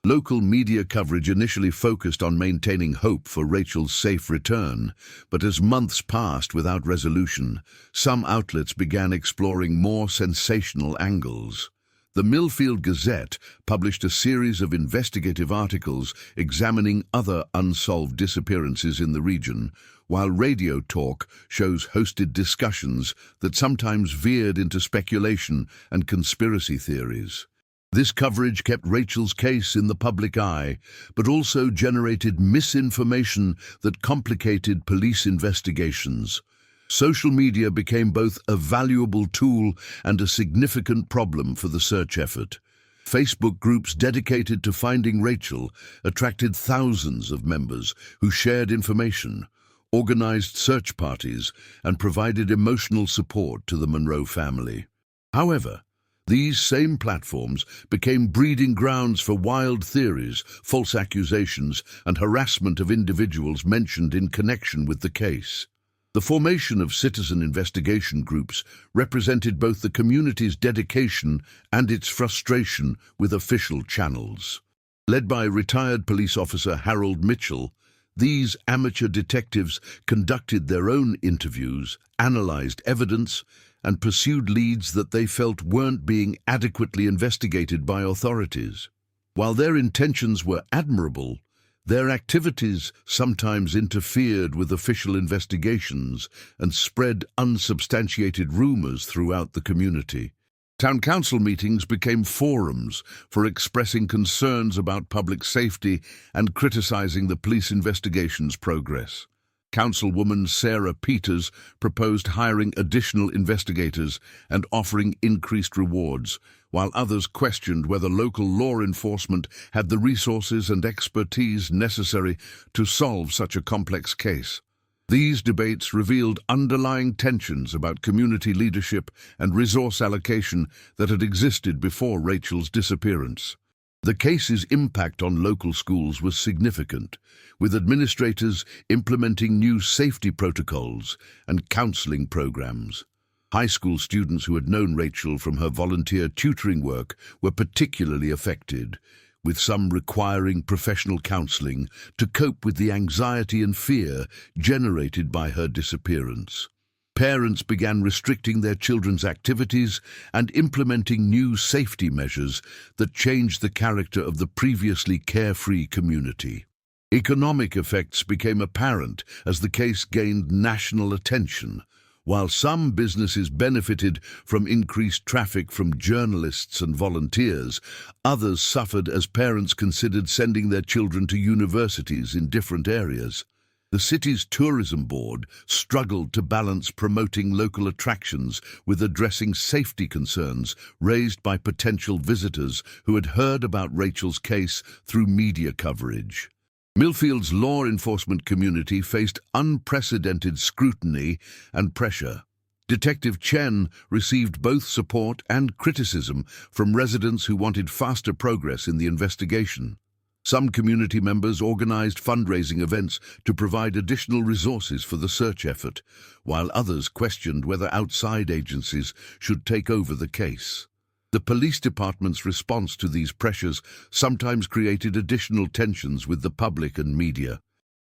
Local media coverage initially focused on maintaining hope for Rachel's safe return, but as months passed without resolution, some outlets began exploring more sensational angles. The Millfield Gazette published a series of investigative articles examining other unsolved disappearances in the region, while radio talk shows hosted discussions that sometimes veered into speculation and conspiracy theories. This coverage kept Rachel's case in the public eye, but also generated misinformation that complicated police investigations. Social media became both a valuable tool and a significant problem for the search effort. Facebook groups dedicated to finding Rachel attracted thousands of members who shared information, organized search parties, and provided emotional support to the Monroe family. However, these same platforms became breeding grounds for wild theories, false accusations, and harassment of individuals mentioned in connection with the case. The formation of citizen investigation groups represented both the community's dedication and its frustration with official channels. Led by retired police officer Harold Mitchell, these amateur detectives conducted their own interviews, analyzed evidence, and pursued leads that they felt weren't being adequately investigated by authorities. While their intentions were admirable, their activities sometimes interfered with official investigations and spread unsubstantiated rumors throughout the community. Town council meetings became forums for expressing concerns about public safety and criticizing the police investigation's progress. Councilwoman Sarah Peters proposed hiring additional investigators and offering increased rewards, while others questioned whether local law enforcement had the resources and expertise necessary to solve such a complex case. These debates revealed underlying tensions about community leadership and resource allocation that had existed before Rachel's disappearance. The case's impact on local schools was significant, with administrators implementing new safety protocols and counseling programs. High school students who had known Rachel from her volunteer tutoring work were particularly affected, with some requiring professional counseling to cope with the anxiety and fear generated by her disappearance. Parents began restricting their children's activities and implementing new safety measures that changed the character of the previously carefree community. Economic effects became apparent as the case gained national attention. While some businesses benefited from increased traffic from journalists and volunteers, others suffered as parents considered sending their children to universities in different areas. The city's tourism board struggled to balance promoting local attractions with addressing safety concerns raised by potential visitors who had heard about Rachel's case through media coverage. Millfield's law enforcement community faced unprecedented scrutiny and pressure. Detective Chen received both support and criticism from residents who wanted faster progress in the investigation. Some community members organized fundraising events to provide additional resources for the search effort, while others questioned whether outside agencies should take over the case. The police department's response to these pressures sometimes created additional tensions with the public and media.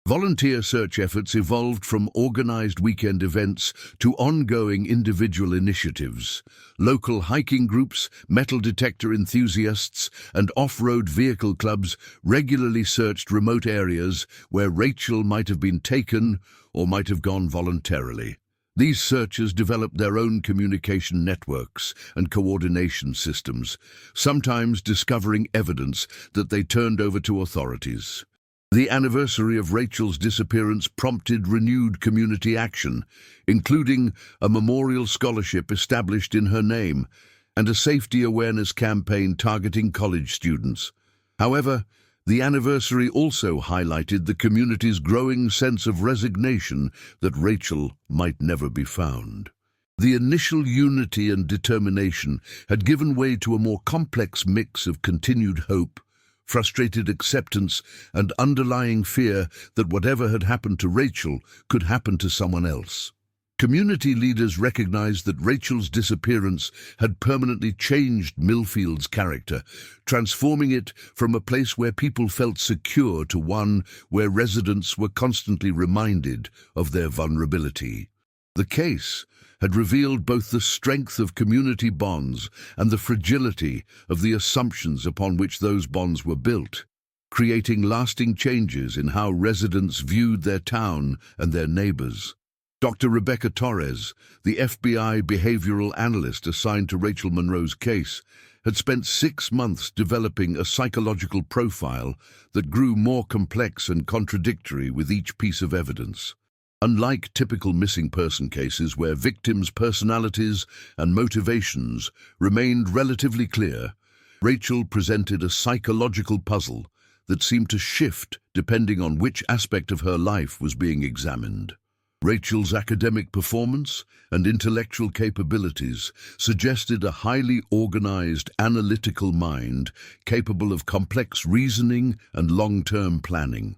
Volunteer search efforts evolved from organized weekend events to ongoing individual initiatives. Local hiking groups, metal detector enthusiasts, and off-road vehicle clubs regularly searched remote areas where Rachel might have been taken or might have gone voluntarily. These searchers developed their own communication networks and coordination systems, sometimes discovering evidence that they turned over to authorities. The anniversary of Rachel's disappearance prompted renewed community action, including a memorial scholarship established in her name and a safety awareness campaign targeting college students. However, the anniversary also highlighted the community's growing sense of resignation that Rachel might never be found. The initial unity and determination had given way to a more complex mix of continued hope, frustrated acceptance, and underlying fear that whatever had happened to Rachel could happen to someone else. Community leaders recognized that Rachel's disappearance had permanently changed Millfield's character, transforming it from a place where people felt secure to one where residents were constantly reminded of their vulnerability. The case had revealed both the strength of community bonds and the fragility of the assumptions upon which those bonds were built, creating lasting changes in how residents viewed their town and their neighbors. Dr. Rebecca Torres, the FBI behavioral analyst assigned to Rachel Monroe's case, had spent 6 months developing a psychological profile that grew more complex and contradictory with each piece of evidence. Unlike typical missing person cases where victims' personalities and motivations remained relatively clear, Rachel presented a psychological puzzle that seemed to shift depending on which aspect of her life was being examined. Rachel's academic performance and intellectual capabilities suggested a highly organized, analytical mind capable of complex reasoning and long-term planning.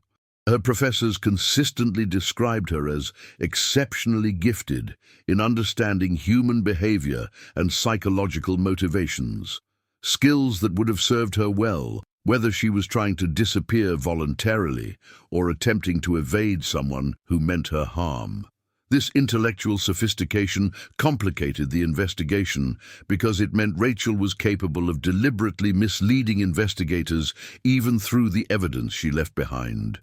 Her professors consistently described her as exceptionally gifted in understanding human behavior and psychological motivations, skills that would have served her well whether she was trying to disappear voluntarily or attempting to evade someone who meant her harm. This intellectual sophistication complicated the investigation because it meant Rachel was capable of deliberately misleading investigators even through the evidence she left behind.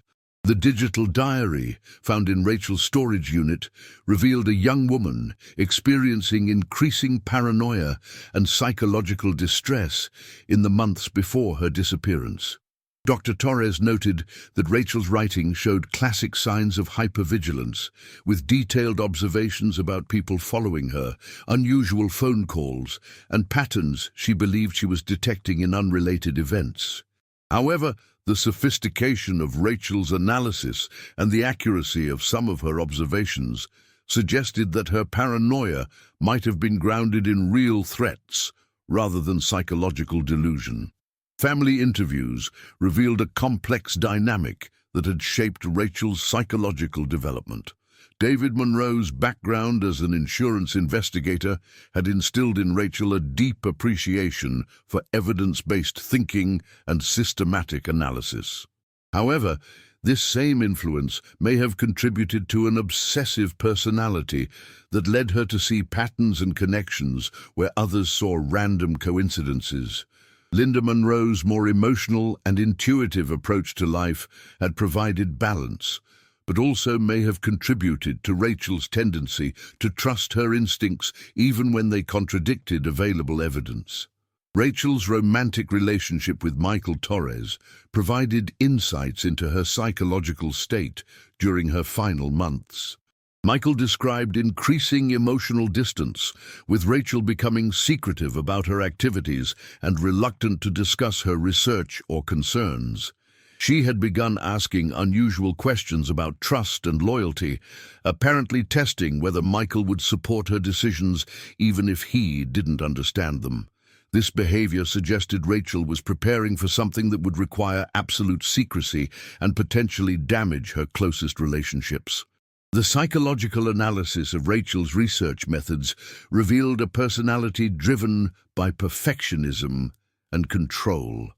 The digital diary found in Rachel's storage unit revealed a young woman experiencing increasing paranoia and psychological distress in the months before her disappearance. Dr. Torres noted that Rachel's writing showed classic signs of hypervigilance, with detailed observations about people following her, unusual phone calls, and patterns she believed she was detecting in unrelated events. However, the sophistication of Rachel's analysis and the accuracy of some of her observations suggested that her paranoia might have been grounded in real threats rather than psychological delusion. Family interviews revealed a complex dynamic that had shaped Rachel's psychological development. David Monroe's background as an insurance investigator had instilled in Rachel a deep appreciation for evidence-based thinking and systematic analysis. However, this same influence may have contributed to an obsessive personality that led her to see patterns and connections where others saw random coincidences. Linda Monroe's more emotional and intuitive approach to life had provided balance, but also may have contributed to Rachel's tendency to trust her instincts even when they contradicted available evidence. Rachel's romantic relationship with Michael Torres provided insights into her psychological state during her final months. Michael described increasing emotional distance, with Rachel becoming secretive about her activities and reluctant to discuss her research or concerns. She had begun asking unusual questions about trust and loyalty, apparently testing whether Michael would support her decisions even if he didn't understand them. This behavior suggested Rachel was preparing for something that would require absolute secrecy and potentially damage her closest relationships. The psychological analysis of Rachel's research methods revealed a personality driven by perfectionism and control.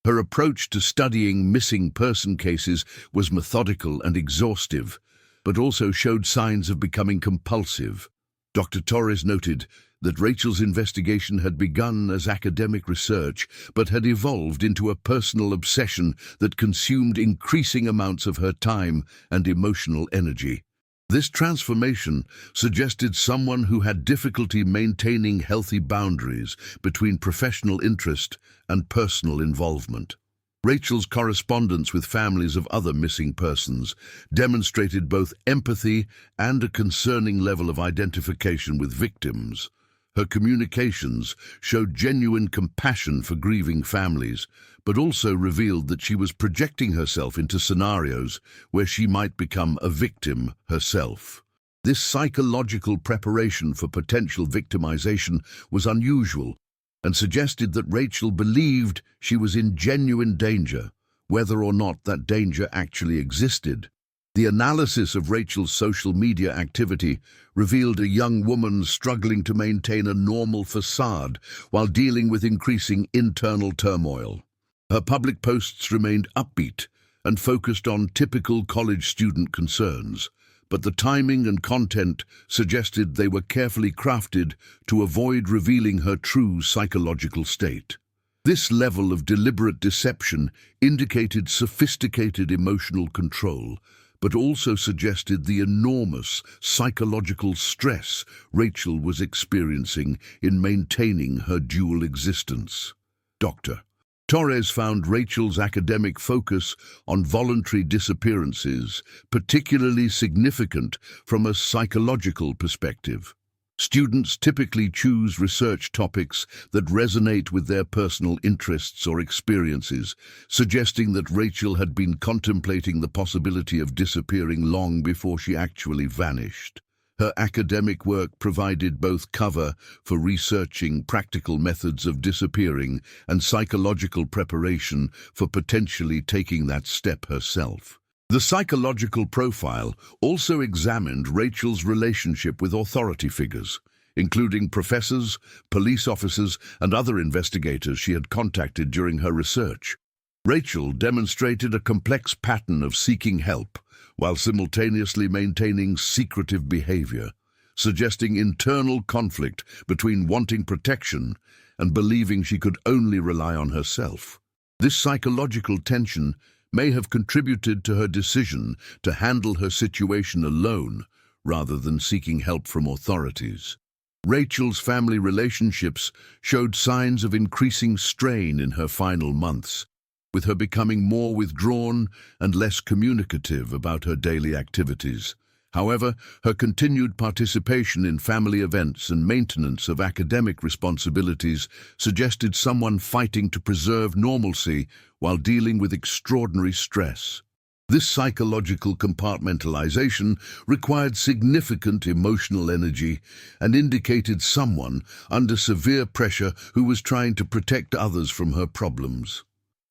Her approach to studying missing person cases was methodical and exhaustive, but also showed signs of becoming compulsive. Dr. Torres noted that Rachel's investigation had begun as academic research, but had evolved into a personal obsession that consumed increasing amounts of her time and emotional energy. This transformation suggested someone who had difficulty maintaining healthy boundaries between professional interest and personal involvement. Rachel's correspondence with families of other missing persons demonstrated both empathy and a concerning level of identification with victims. Her communications showed genuine compassion for grieving families, but also revealed that she was projecting herself into scenarios where she might become a victim herself. This psychological preparation for potential victimization was unusual and suggested that Rachel believed she was in genuine danger, whether or not that danger actually existed. The analysis of Rachel's social media activity revealed a young woman struggling to maintain a normal facade while dealing with increasing internal turmoil. Her public posts remained upbeat and focused on typical college student concerns, but the timing and content suggested they were carefully crafted to avoid revealing her true psychological state. This level of deliberate deception indicated sophisticated emotional control, but also suggested the enormous psychological stress Rachel was experiencing in maintaining her dual existence. Dr. Torres found Rachel's academic focus on voluntary disappearances particularly significant from a psychological perspective. Students typically choose research topics that resonate with their personal interests or experiences, suggesting that Rachel had been contemplating the possibility of disappearing long before she actually vanished. Her academic work provided both cover for researching practical methods of disappearing and psychological preparation for potentially taking that step herself. The psychological profile also examined Rachel's relationship with authority figures, including professors, police officers, and other investigators she had contacted during her research. Rachel demonstrated a complex pattern of seeking help while simultaneously maintaining secretive behavior, suggesting internal conflict between wanting protection and believing she could only rely on herself. This psychological tension may have contributed to her decision to handle her situation alone rather than seeking help from authorities. Rachel's family relationships showed signs of increasing strain in her final months, with her becoming more withdrawn and less communicative about her daily activities. However, her continued participation in family events and maintenance of academic responsibilities suggested someone fighting to preserve normalcy while dealing with extraordinary stress. This psychological compartmentalization required significant emotional energy and indicated someone under severe pressure who was trying to protect others from her problems.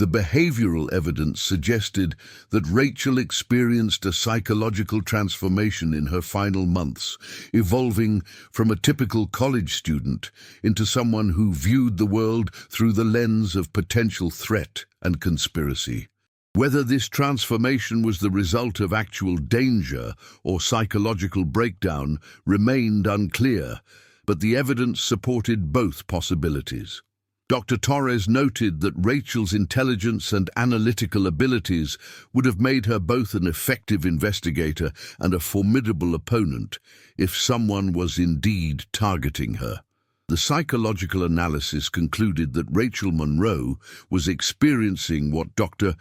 The behavioral evidence suggested that Rachel experienced a psychological transformation in her final months, evolving from a typical college student into someone who viewed the world through the lens of potential threat and conspiracy. Whether this transformation was the result of actual danger or psychological breakdown remained unclear, but the evidence supported both possibilities. Dr. Torres noted that Rachel's intelligence and analytical abilities would have made her both an effective investigator and a formidable opponent if someone was indeed targeting her. The psychological analysis concluded that Rachel Monroe was experiencing what Dr.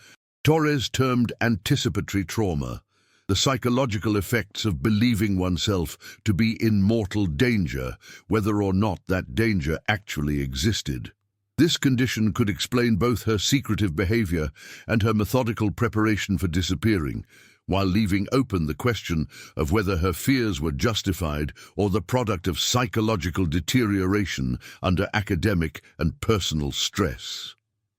Torres termed anticipatory trauma, the psychological effects of believing oneself to be in mortal danger, whether or not that danger actually existed. This condition could explain both her secretive behavior and her methodical preparation for disappearing, while leaving open the question of whether her fears were justified or the product of psychological deterioration under academic and personal stress.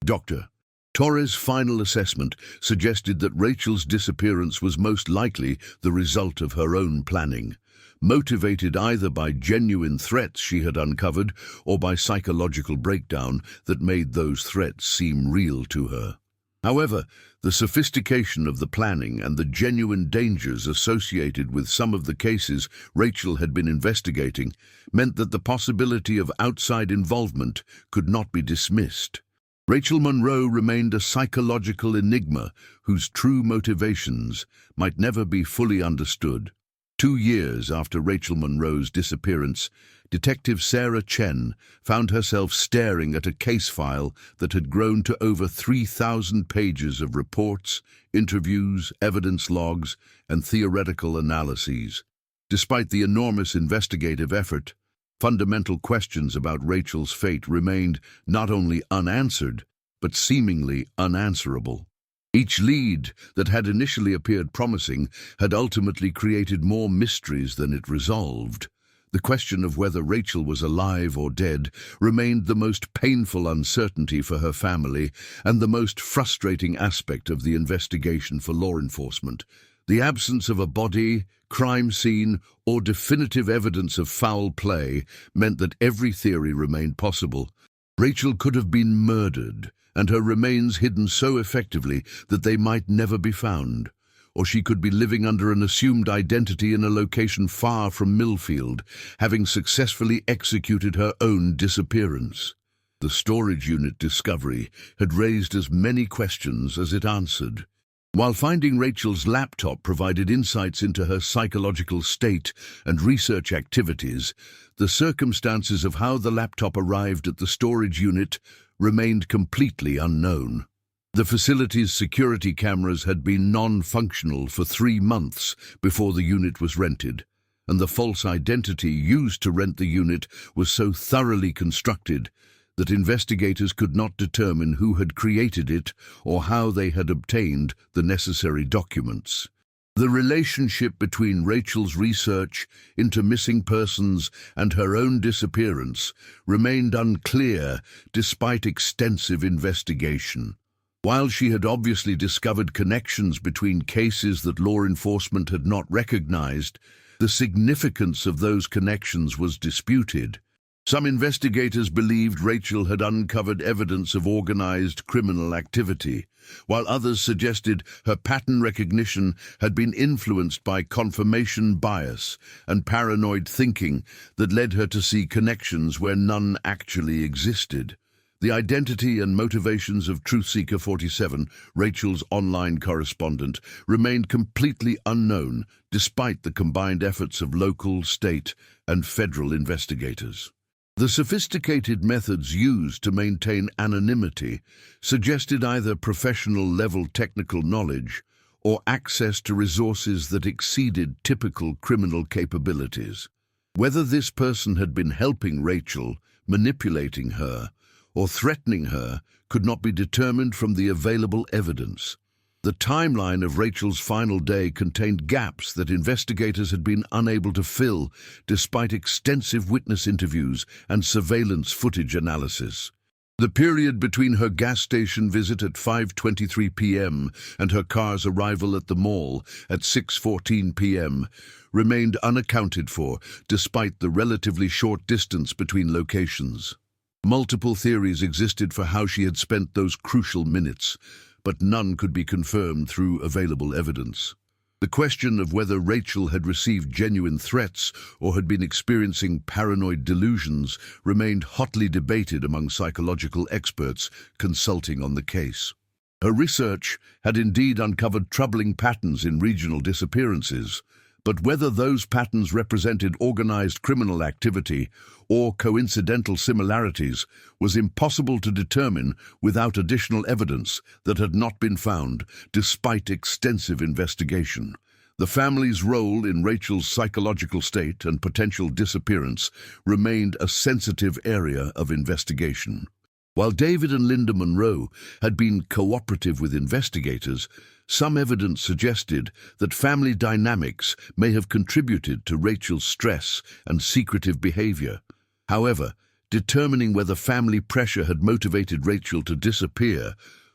Dr. Torres' final assessment suggested that Rachel's disappearance was most likely the result of her own planning, motivated either by genuine threats she had uncovered or by psychological breakdown that made those threats seem real to her. However, the sophistication of the planning and the genuine dangers associated with some of the cases Rachel had been investigating meant that the possibility of outside involvement could not be dismissed. Rachel Monroe remained a psychological enigma whose true motivations might never be fully understood. 2 years after Rachel Monroe's disappearance, Detective Sarah Chen found herself staring at a case file that had grown to over 3,000 pages of reports, interviews, evidence logs, and theoretical analyses. Despite the enormous investigative effort, fundamental questions about Rachel's fate remained not only unanswered, but seemingly unanswerable. Each lead that had initially appeared promising had ultimately created more mysteries than it resolved. The question of whether Rachel was alive or dead remained the most painful uncertainty for her family and the most frustrating aspect of the investigation for law enforcement. The absence of a body, crime scene, or definitive evidence of foul play meant that every theory remained possible. Rachel could have been murdered, and her remains hidden so effectively that they might never be found. Or she could be living under an assumed identity in a location far from Millfield, having successfully executed her own disappearance. The storage unit discovery had raised as many questions as it answered. While finding Rachel's laptop provided insights into her psychological state and research activities, the circumstances of how the laptop arrived at the storage unit remained completely unknown. The facility's security cameras had been non-functional for 3 months before the unit was rented, and the false identity used to rent the unit was so thoroughly constructed that investigators could not determine who had created it or how they had obtained the necessary documents. The relationship between Rachel's research into missing persons and her own disappearance remained unclear despite extensive investigation. While she had obviously discovered connections between cases that law enforcement had not recognized, the significance of those connections was disputed. Some investigators believed Rachel had uncovered evidence of organized criminal activity, while others suggested her pattern recognition had been influenced by confirmation bias and paranoid thinking that led her to see connections where none actually existed. The identity and motivations of Truthseeker 47, Rachel's online correspondent, remained completely unknown despite the combined efforts of local, state, and federal investigators. The sophisticated methods used to maintain anonymity suggested either professional-level technical knowledge or access to resources that exceeded typical criminal capabilities. Whether this person had been helping Rachel, manipulating her, or threatening her could not be determined from the available evidence. The timeline of Rachel's final day contained gaps that investigators had been unable to fill despite extensive witness interviews and surveillance footage analysis. The period between her gas station visit at 5:23 p.m. and her car's arrival at the mall at 6:14 p.m. remained unaccounted for despite the relatively short distance between locations. Multiple theories existed for how she had spent those crucial minutes, but none could be confirmed through available evidence. The question of whether Rachel had received genuine threats or had been experiencing paranoid delusions remained hotly debated among psychological experts consulting on the case. Her research had indeed uncovered troubling patterns in regional disappearances, but whether those patterns represented organized criminal activity or coincidental similarities was impossible to determine without additional evidence that had not been found, despite extensive investigation. The family's role in Rachel's psychological state and potential disappearance remained a sensitive area of investigation. While David and Linda Monroe had been cooperative with investigators, some evidence suggested that family dynamics may have contributed to Rachel's stress and secretive behavior. However, determining whether family pressure had motivated Rachel to disappear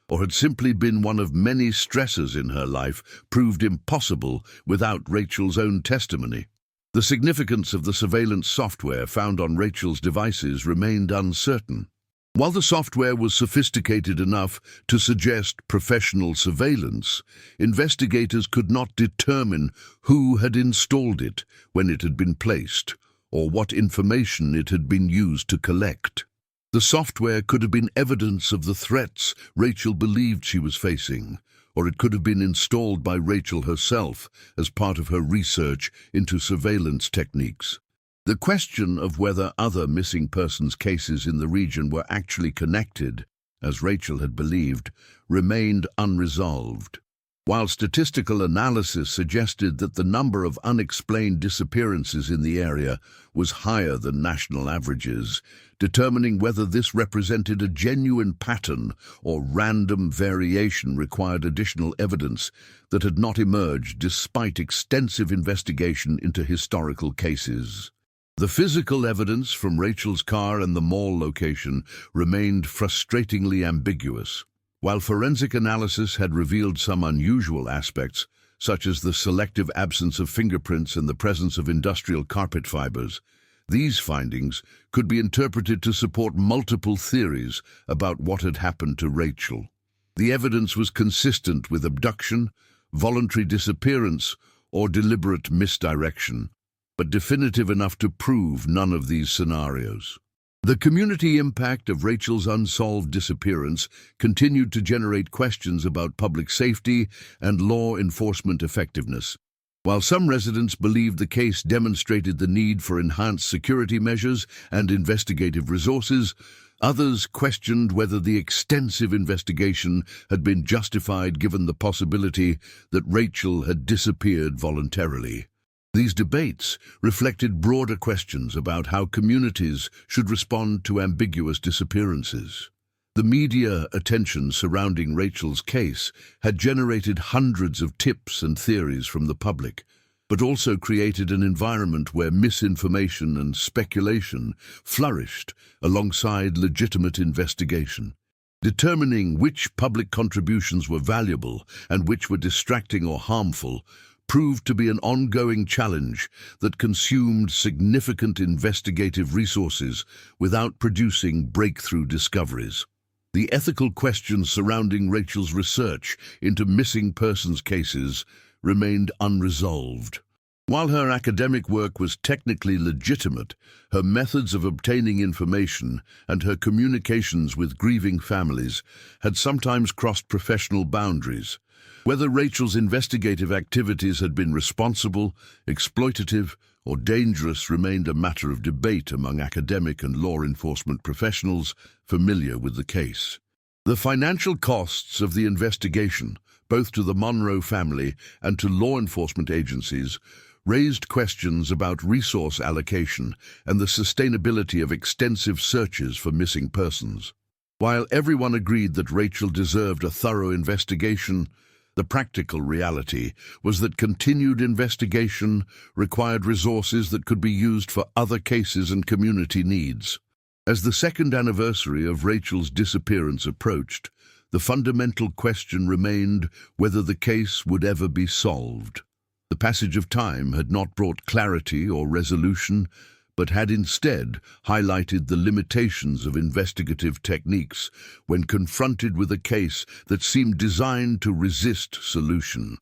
or had simply been one of many stressors in her life proved impossible without Rachel's own testimony. The significance of the surveillance software found on Rachel's devices remained uncertain. While the software was sophisticated enough to suggest professional surveillance, investigators could not determine who had installed it when it had been placed, or what information it had been used to collect. The software could have been evidence of the threats Rachel believed she was facing, or it could have been installed by Rachel herself as part of her research into surveillance techniques. The question of whether other missing persons cases in the region were actually connected, as Rachel had believed, remained unresolved. While statistical analysis suggested that the number of unexplained disappearances in the area was higher than national averages, determining whether this represented a genuine pattern or random variation required additional evidence that had not emerged despite extensive investigation into historical cases. The physical evidence from Rachel's car and the mall location remained frustratingly ambiguous. While forensic analysis had revealed some unusual aspects, such as the selective absence of fingerprints and the presence of industrial carpet fibers, these findings could be interpreted to support multiple theories about what had happened to Rachel. The evidence was consistent with abduction, voluntary disappearance, or deliberate misdirection, but definitive enough to prove none of these scenarios. The community impact of Rachel's unsolved disappearance continued to generate questions about public safety and law enforcement effectiveness. While some residents believed the case demonstrated the need for enhanced security measures and investigative resources, others questioned whether the extensive investigation had been justified given the possibility that Rachel had disappeared voluntarily. These debates reflected broader questions about how communities should respond to ambiguous disappearances. The media attention surrounding Rachel's case had generated hundreds of tips and theories from the public, but also created an environment where misinformation and speculation flourished alongside legitimate investigation. Determining which public contributions were valuable and which were distracting or harmful proved to be an ongoing challenge that consumed significant investigative resources without producing breakthrough discoveries. The ethical questions surrounding Rachel's research into missing persons cases remained unresolved. While her academic work was technically legitimate, her methods of obtaining information and her communications with grieving families had sometimes crossed professional boundaries. Whether Rachel's investigative activities had been responsible, exploitative, or dangerous remained a matter of debate among academic and law enforcement professionals familiar with the case. The financial costs of the investigation, both to the Monroe family and to law enforcement agencies, raised questions about resource allocation and the sustainability of extensive searches for missing persons. While everyone agreed that Rachel deserved a thorough investigation, the practical reality was that continued investigation required resources that could be used for other cases and community needs. As the second anniversary of Rachel's disappearance approached, the fundamental question remained whether the case would ever be solved. The passage of time had not brought clarity or resolution, but had instead highlighted the limitations of investigative techniques when confronted with a case that seemed designed to resist solution.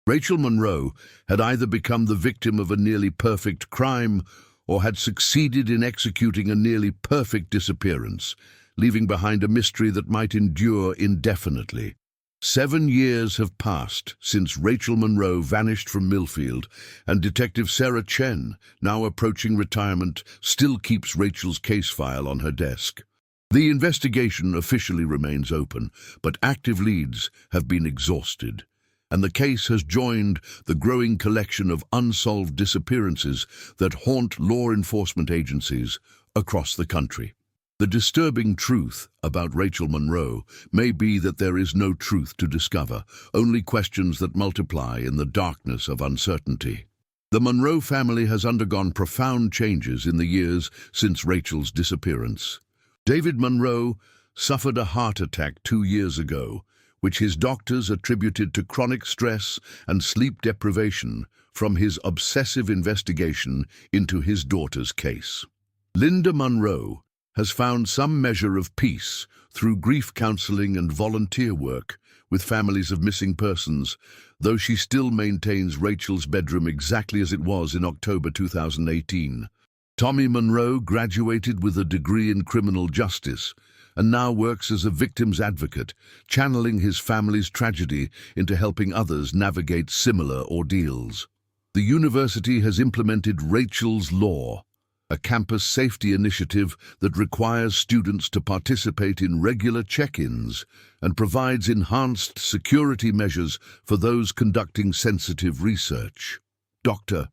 Rachel Monroe had either become the victim of a nearly perfect crime or had succeeded in executing a nearly perfect disappearance, leaving behind a mystery that might endure indefinitely. 7 years have passed since Rachel Monroe vanished from Millfield, and Detective Sarah Chen, now approaching retirement, still keeps Rachel's case file on her desk. The investigation officially remains open, but active leads have been exhausted, and the case has joined the growing collection of unsolved disappearances that haunt law enforcement agencies across the country. The disturbing truth about Rachel Monroe may be that there is no truth to discover, only questions that multiply in the darkness of uncertainty. The Monroe family has undergone profound changes in the years since Rachel's disappearance. David Monroe suffered a heart attack 2 years ago, which his doctors attributed to chronic stress and sleep deprivation from his obsessive investigation into his daughter's case. Linda Monroe has found some measure of peace through grief counseling and volunteer work with families of missing persons, though she still maintains Rachel's bedroom exactly as it was in October 2018. Tommy Monroe graduated with a degree in criminal justice and now works as a victim's advocate, channeling his family's tragedy into helping others navigate similar ordeals. The university has implemented Rachel's Law, a campus safety initiative that requires students to participate in regular check-ins and provides enhanced security measures for those conducting sensitive research. Dr.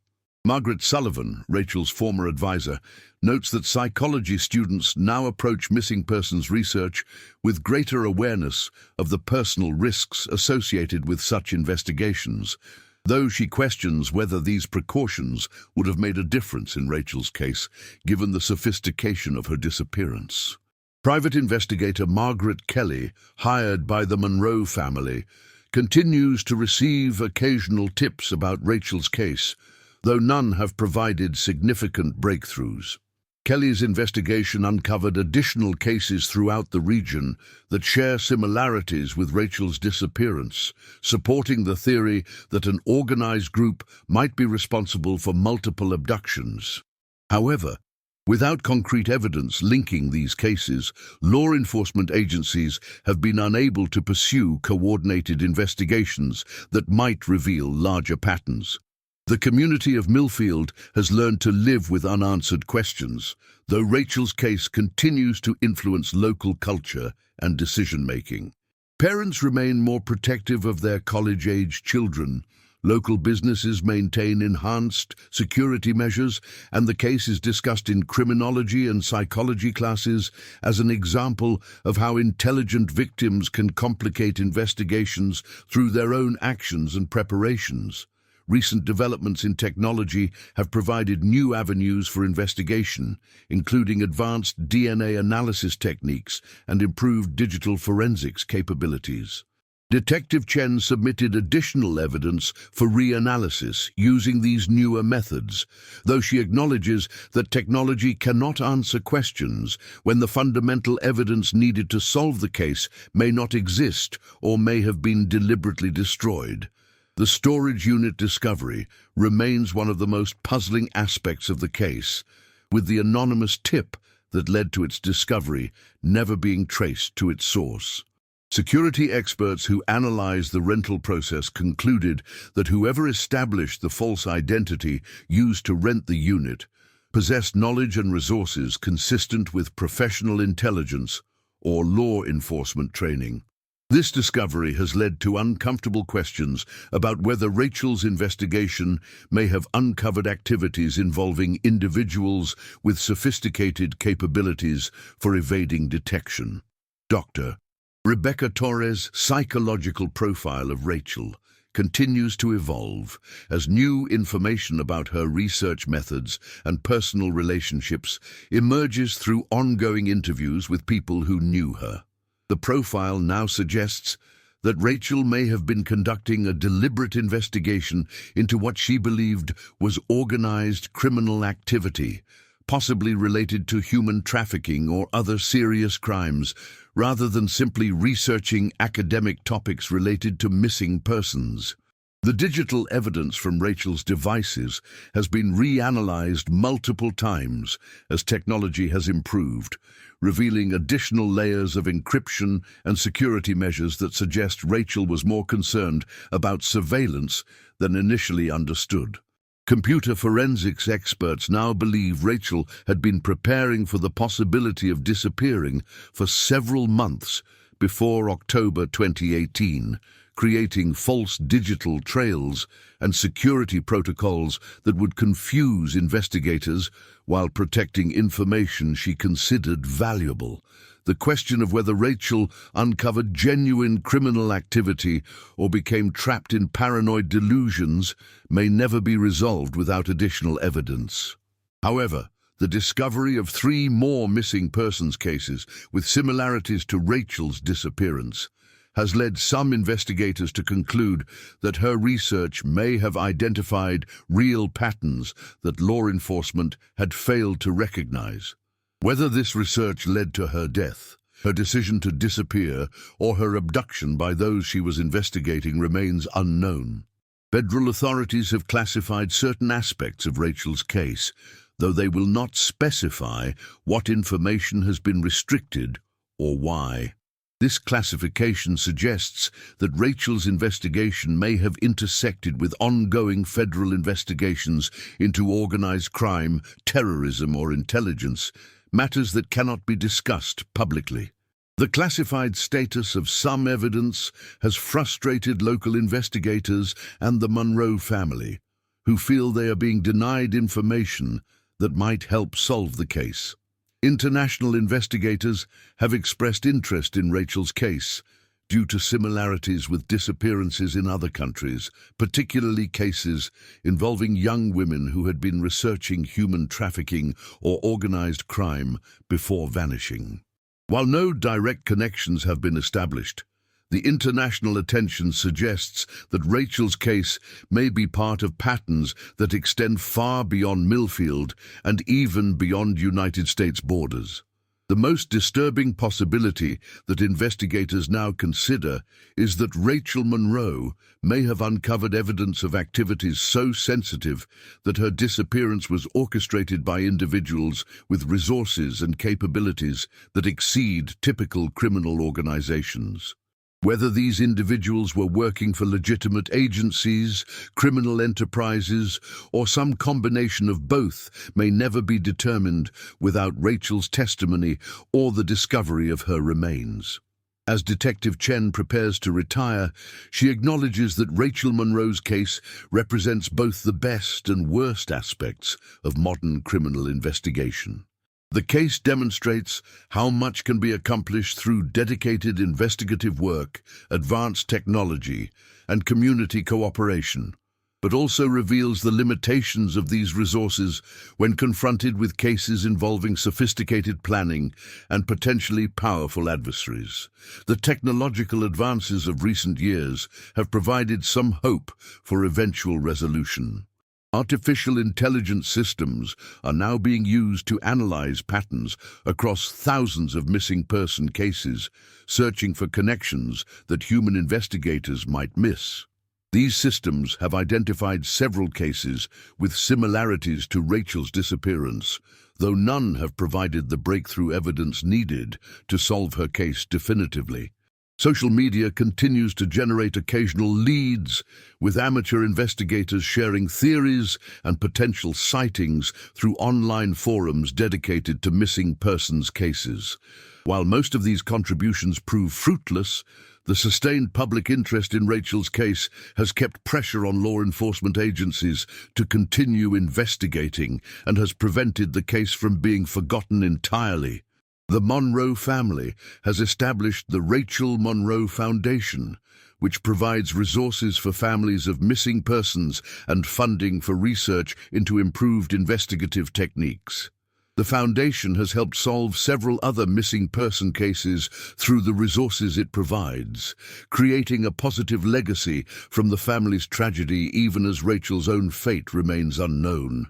Margaret Sullivan, Rachel's former advisor, notes that psychology students now approach missing persons research with greater awareness of the personal risks associated with such investigations, though she questions whether these precautions would have made a difference in Rachel's case, given the sophistication of her disappearance. Private investigator Margaret Kelly, hired by the Monroe family, continues to receive occasional tips about Rachel's case, though none have provided significant breakthroughs. Kelly's investigation uncovered additional cases throughout the region that share similarities with Rachel's disappearance, supporting the theory that an organized group might be responsible for multiple abductions. However, without concrete evidence linking these cases, law enforcement agencies have been unable to pursue coordinated investigations that might reveal larger patterns. The community of Millfield has learned to live with unanswered questions, though Rachel's case continues to influence local culture and decision-making. Parents remain more protective of their college-age children. Local businesses maintain enhanced security measures, and the case is discussed in criminology and psychology classes as an example of how intelligent victims can complicate investigations through their own actions and preparations. Recent developments in technology have provided new avenues for investigation, including advanced DNA analysis techniques and improved digital forensics capabilities. Detective Chen submitted additional evidence for reanalysis using these newer methods, though she acknowledges that technology cannot answer questions when the fundamental evidence needed to solve the case may not exist or may have been deliberately destroyed. The storage unit discovery remains one of the most puzzling aspects of the case, with the anonymous tip that led to its discovery never being traced to its source. Security experts who analyzed the rental process concluded that whoever established the false identity used to rent the unit possessed knowledge and resources consistent with professional intelligence or law enforcement training. This discovery has led to uncomfortable questions about whether Rachel's investigation may have uncovered activities involving individuals with sophisticated capabilities for evading detection. Dr. Rebecca Torres' psychological profile of Rachel continues to evolve as new information about her research methods and personal relationships emerges through ongoing interviews with people who knew her. The profile now suggests that Rachel may have been conducting a deliberate investigation into what she believed was organized criminal activity, possibly related to human trafficking or other serious crimes, rather than simply researching academic topics related to missing persons. The digital evidence from Rachel's devices has been reanalyzed multiple times as technology has improved, revealing additional layers of encryption and security measures that suggest Rachel was more concerned about surveillance than initially understood. Computer forensics experts now believe Rachel had been preparing for the possibility of disappearing for several months before October 2018, creating false digital trails and security protocols that would confuse investigators while protecting information she considered valuable. The question of whether Rachel uncovered genuine criminal activity or became trapped in paranoid delusions may never be resolved without additional evidence. However, the discovery of 3 more missing persons cases with similarities to Rachel's disappearance has led some investigators to conclude that her research may have identified real patterns that law enforcement had failed to recognize. Whether this research led to her death, her decision to disappear, or her abduction by those she was investigating remains unknown. Federal authorities have classified certain aspects of Rachel's case, though they will not specify what information has been restricted or why. This classification suggests that Rachel's investigation may have intersected with ongoing federal investigations into organized crime, terrorism, or intelligence, matters that cannot be discussed publicly. The classified status of some evidence has frustrated local investigators and the Monroe family, who feel they are being denied information that might help solve the case. International investigators have expressed interest in Rachel's case due to similarities with disappearances in other countries, particularly cases involving young women who had been researching human trafficking or organized crime before vanishing. While no direct connections have been established, the international attention suggests that Rachel's case may be part of patterns that extend far beyond Millfield and even beyond United States borders. The most disturbing possibility that investigators now consider is that Rachel Monroe may have uncovered evidence of activities so sensitive that her disappearance was orchestrated by individuals with resources and capabilities that exceed typical criminal organizations. Whether these individuals were working for legitimate agencies, criminal enterprises, or some combination of both may never be determined without Rachel's testimony or the discovery of her remains. As Detective Chen prepares to retire, she acknowledges that Rachel Monroe's case represents both the best and worst aspects of modern criminal investigation. The case demonstrates how much can be accomplished through dedicated investigative work, advanced technology, and community cooperation, but also reveals the limitations of these resources when confronted with cases involving sophisticated planning and potentially powerful adversaries. The technological advances of recent years have provided some hope for eventual resolution. Artificial intelligence systems are now being used to analyze patterns across thousands of missing person cases, searching for connections that human investigators might miss. These systems have identified several cases with similarities to Rachel's disappearance, though none have provided the breakthrough evidence needed to solve her case definitively. Social media continues to generate occasional leads, with amateur investigators sharing theories and potential sightings through online forums dedicated to missing persons cases. While most of these contributions prove fruitless, the sustained public interest in Rachel's case has kept pressure on law enforcement agencies to continue investigating and has prevented the case from being forgotten entirely. The Monroe family has established the Rachel Monroe Foundation, which provides resources for families of missing persons and funding for research into improved investigative techniques. The foundation has helped solve several other missing person cases through the resources it provides, creating a positive legacy from the family's tragedy even as Rachel's own fate remains unknown.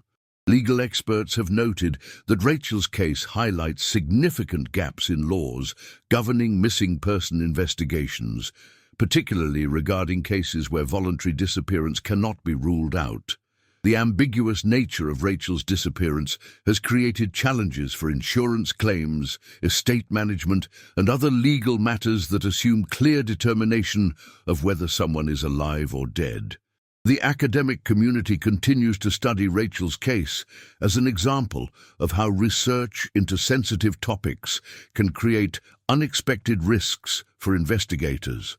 Legal experts have noted that Rachel's case highlights significant gaps in laws governing missing person investigations, particularly regarding cases where voluntary disappearance cannot be ruled out. The ambiguous nature of Rachel's disappearance has created challenges for insurance claims, estate management, and other legal matters that assume clear determination of whether someone is alive or dead. The academic community continues to study Rachel's case as an example of how research into sensitive topics can create unexpected risks for investigators.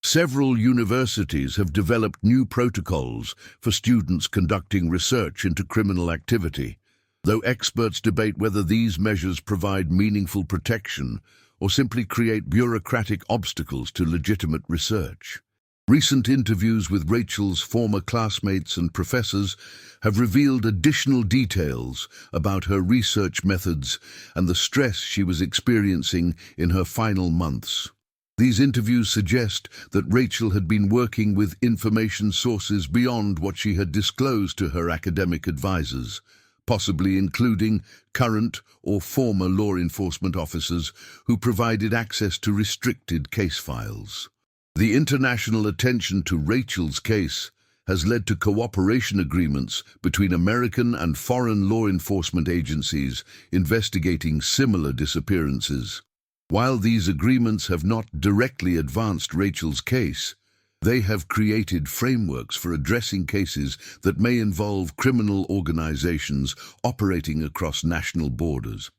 Several universities have developed new protocols for students conducting research into criminal activity, though experts debate whether these measures provide meaningful protection or simply create bureaucratic obstacles to legitimate research. Recent interviews with Rachel's former classmates and professors have revealed additional details about her research methods and the stress she was experiencing in her final months. These interviews suggest that Rachel had been working with information sources beyond what she had disclosed to her academic advisors, possibly including current or former law enforcement officers who provided access to restricted case files. The international attention to Rachel's case has led to cooperation agreements between American and foreign law enforcement agencies investigating similar disappearances. While these agreements have not directly advanced Rachel's case, they have created frameworks for addressing cases that may involve criminal organizations operating across national borders.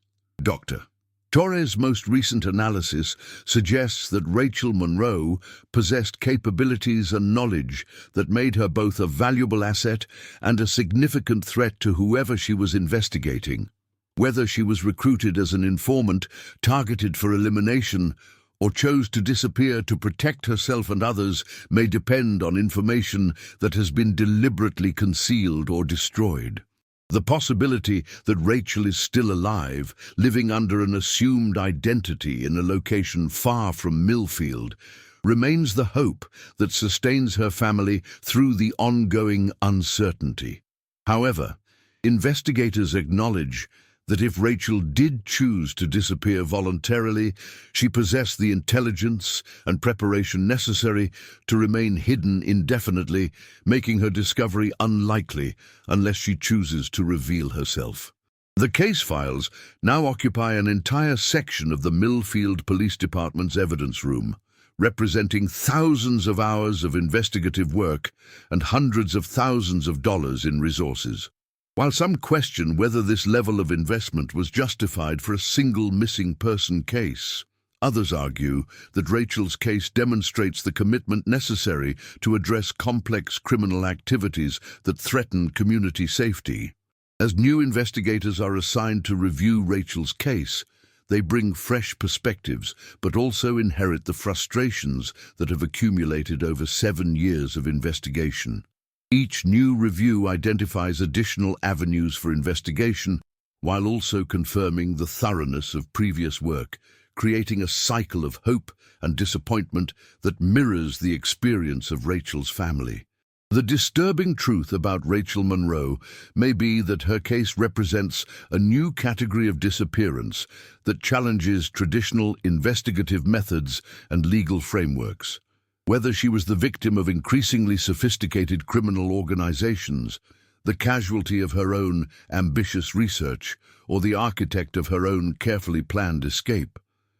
Dr. Torres' most recent analysis suggests that Rachel Monroe possessed capabilities and knowledge that made her both a valuable asset and a significant threat to whoever she was investigating. Whether she was recruited as an informant, targeted for elimination, or chose to disappear to protect herself and others may depend on information that has been deliberately concealed or destroyed. The possibility that Rachel is still alive, living under an assumed identity in a location far from Millfield, remains the hope that sustains her family through the ongoing uncertainty. However, investigators acknowledge that if Rachel did choose to disappear voluntarily, she possessed the intelligence and preparation necessary to remain hidden indefinitely, making her discovery unlikely unless she chooses to reveal herself. The case files now occupy an entire section of the Millfield Police Department's evidence room, representing thousands of hours of investigative work and hundreds of thousands of dollars in resources. While some question whether this level of investment was justified for a single missing person case, others argue that Rachel's case demonstrates the commitment necessary to address complex criminal activities that threaten community safety. As new investigators are assigned to review Rachel's case, they bring fresh perspectives, but also inherit the frustrations that have accumulated over 7 years of investigation. Each new review identifies additional avenues for investigation, while also confirming the thoroughness of previous work, creating a cycle of hope and disappointment that mirrors the experience of Rachel's family. The disturbing truth about Rachel Monroe may be that her case represents a new category of disappearance that challenges traditional investigative methods and legal frameworks. Whether she was the victim of increasingly sophisticated criminal organizations, the casualty of her own ambitious research, or the architect of her own carefully planned escape,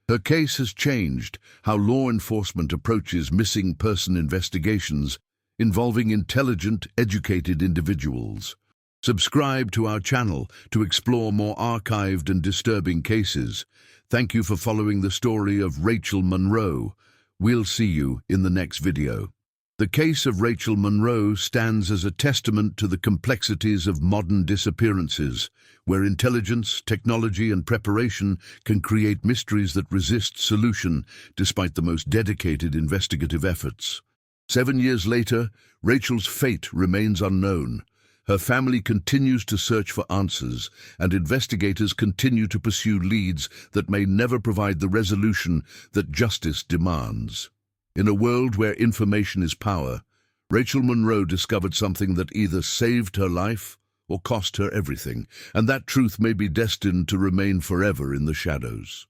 her case has changed how law enforcement approaches missing person investigations involving intelligent, educated individuals. Subscribe to our channel to explore more archived and disturbing cases. Thank you for following the story of Rachel Monroe. We'll see you in the next video. The case of Rachel Monroe stands as a testament to the complexities of modern disappearances, where intelligence, technology, and preparation can create mysteries that resist solution despite the most dedicated investigative efforts. 7 years later, Rachel's fate remains unknown. Her family continues to search for answers, and investigators continue to pursue leads that may never provide the resolution that justice demands. In a world where information is power, Rachel Monroe discovered something that either saved her life or cost her everything, and that truth may be destined to remain forever in the shadows.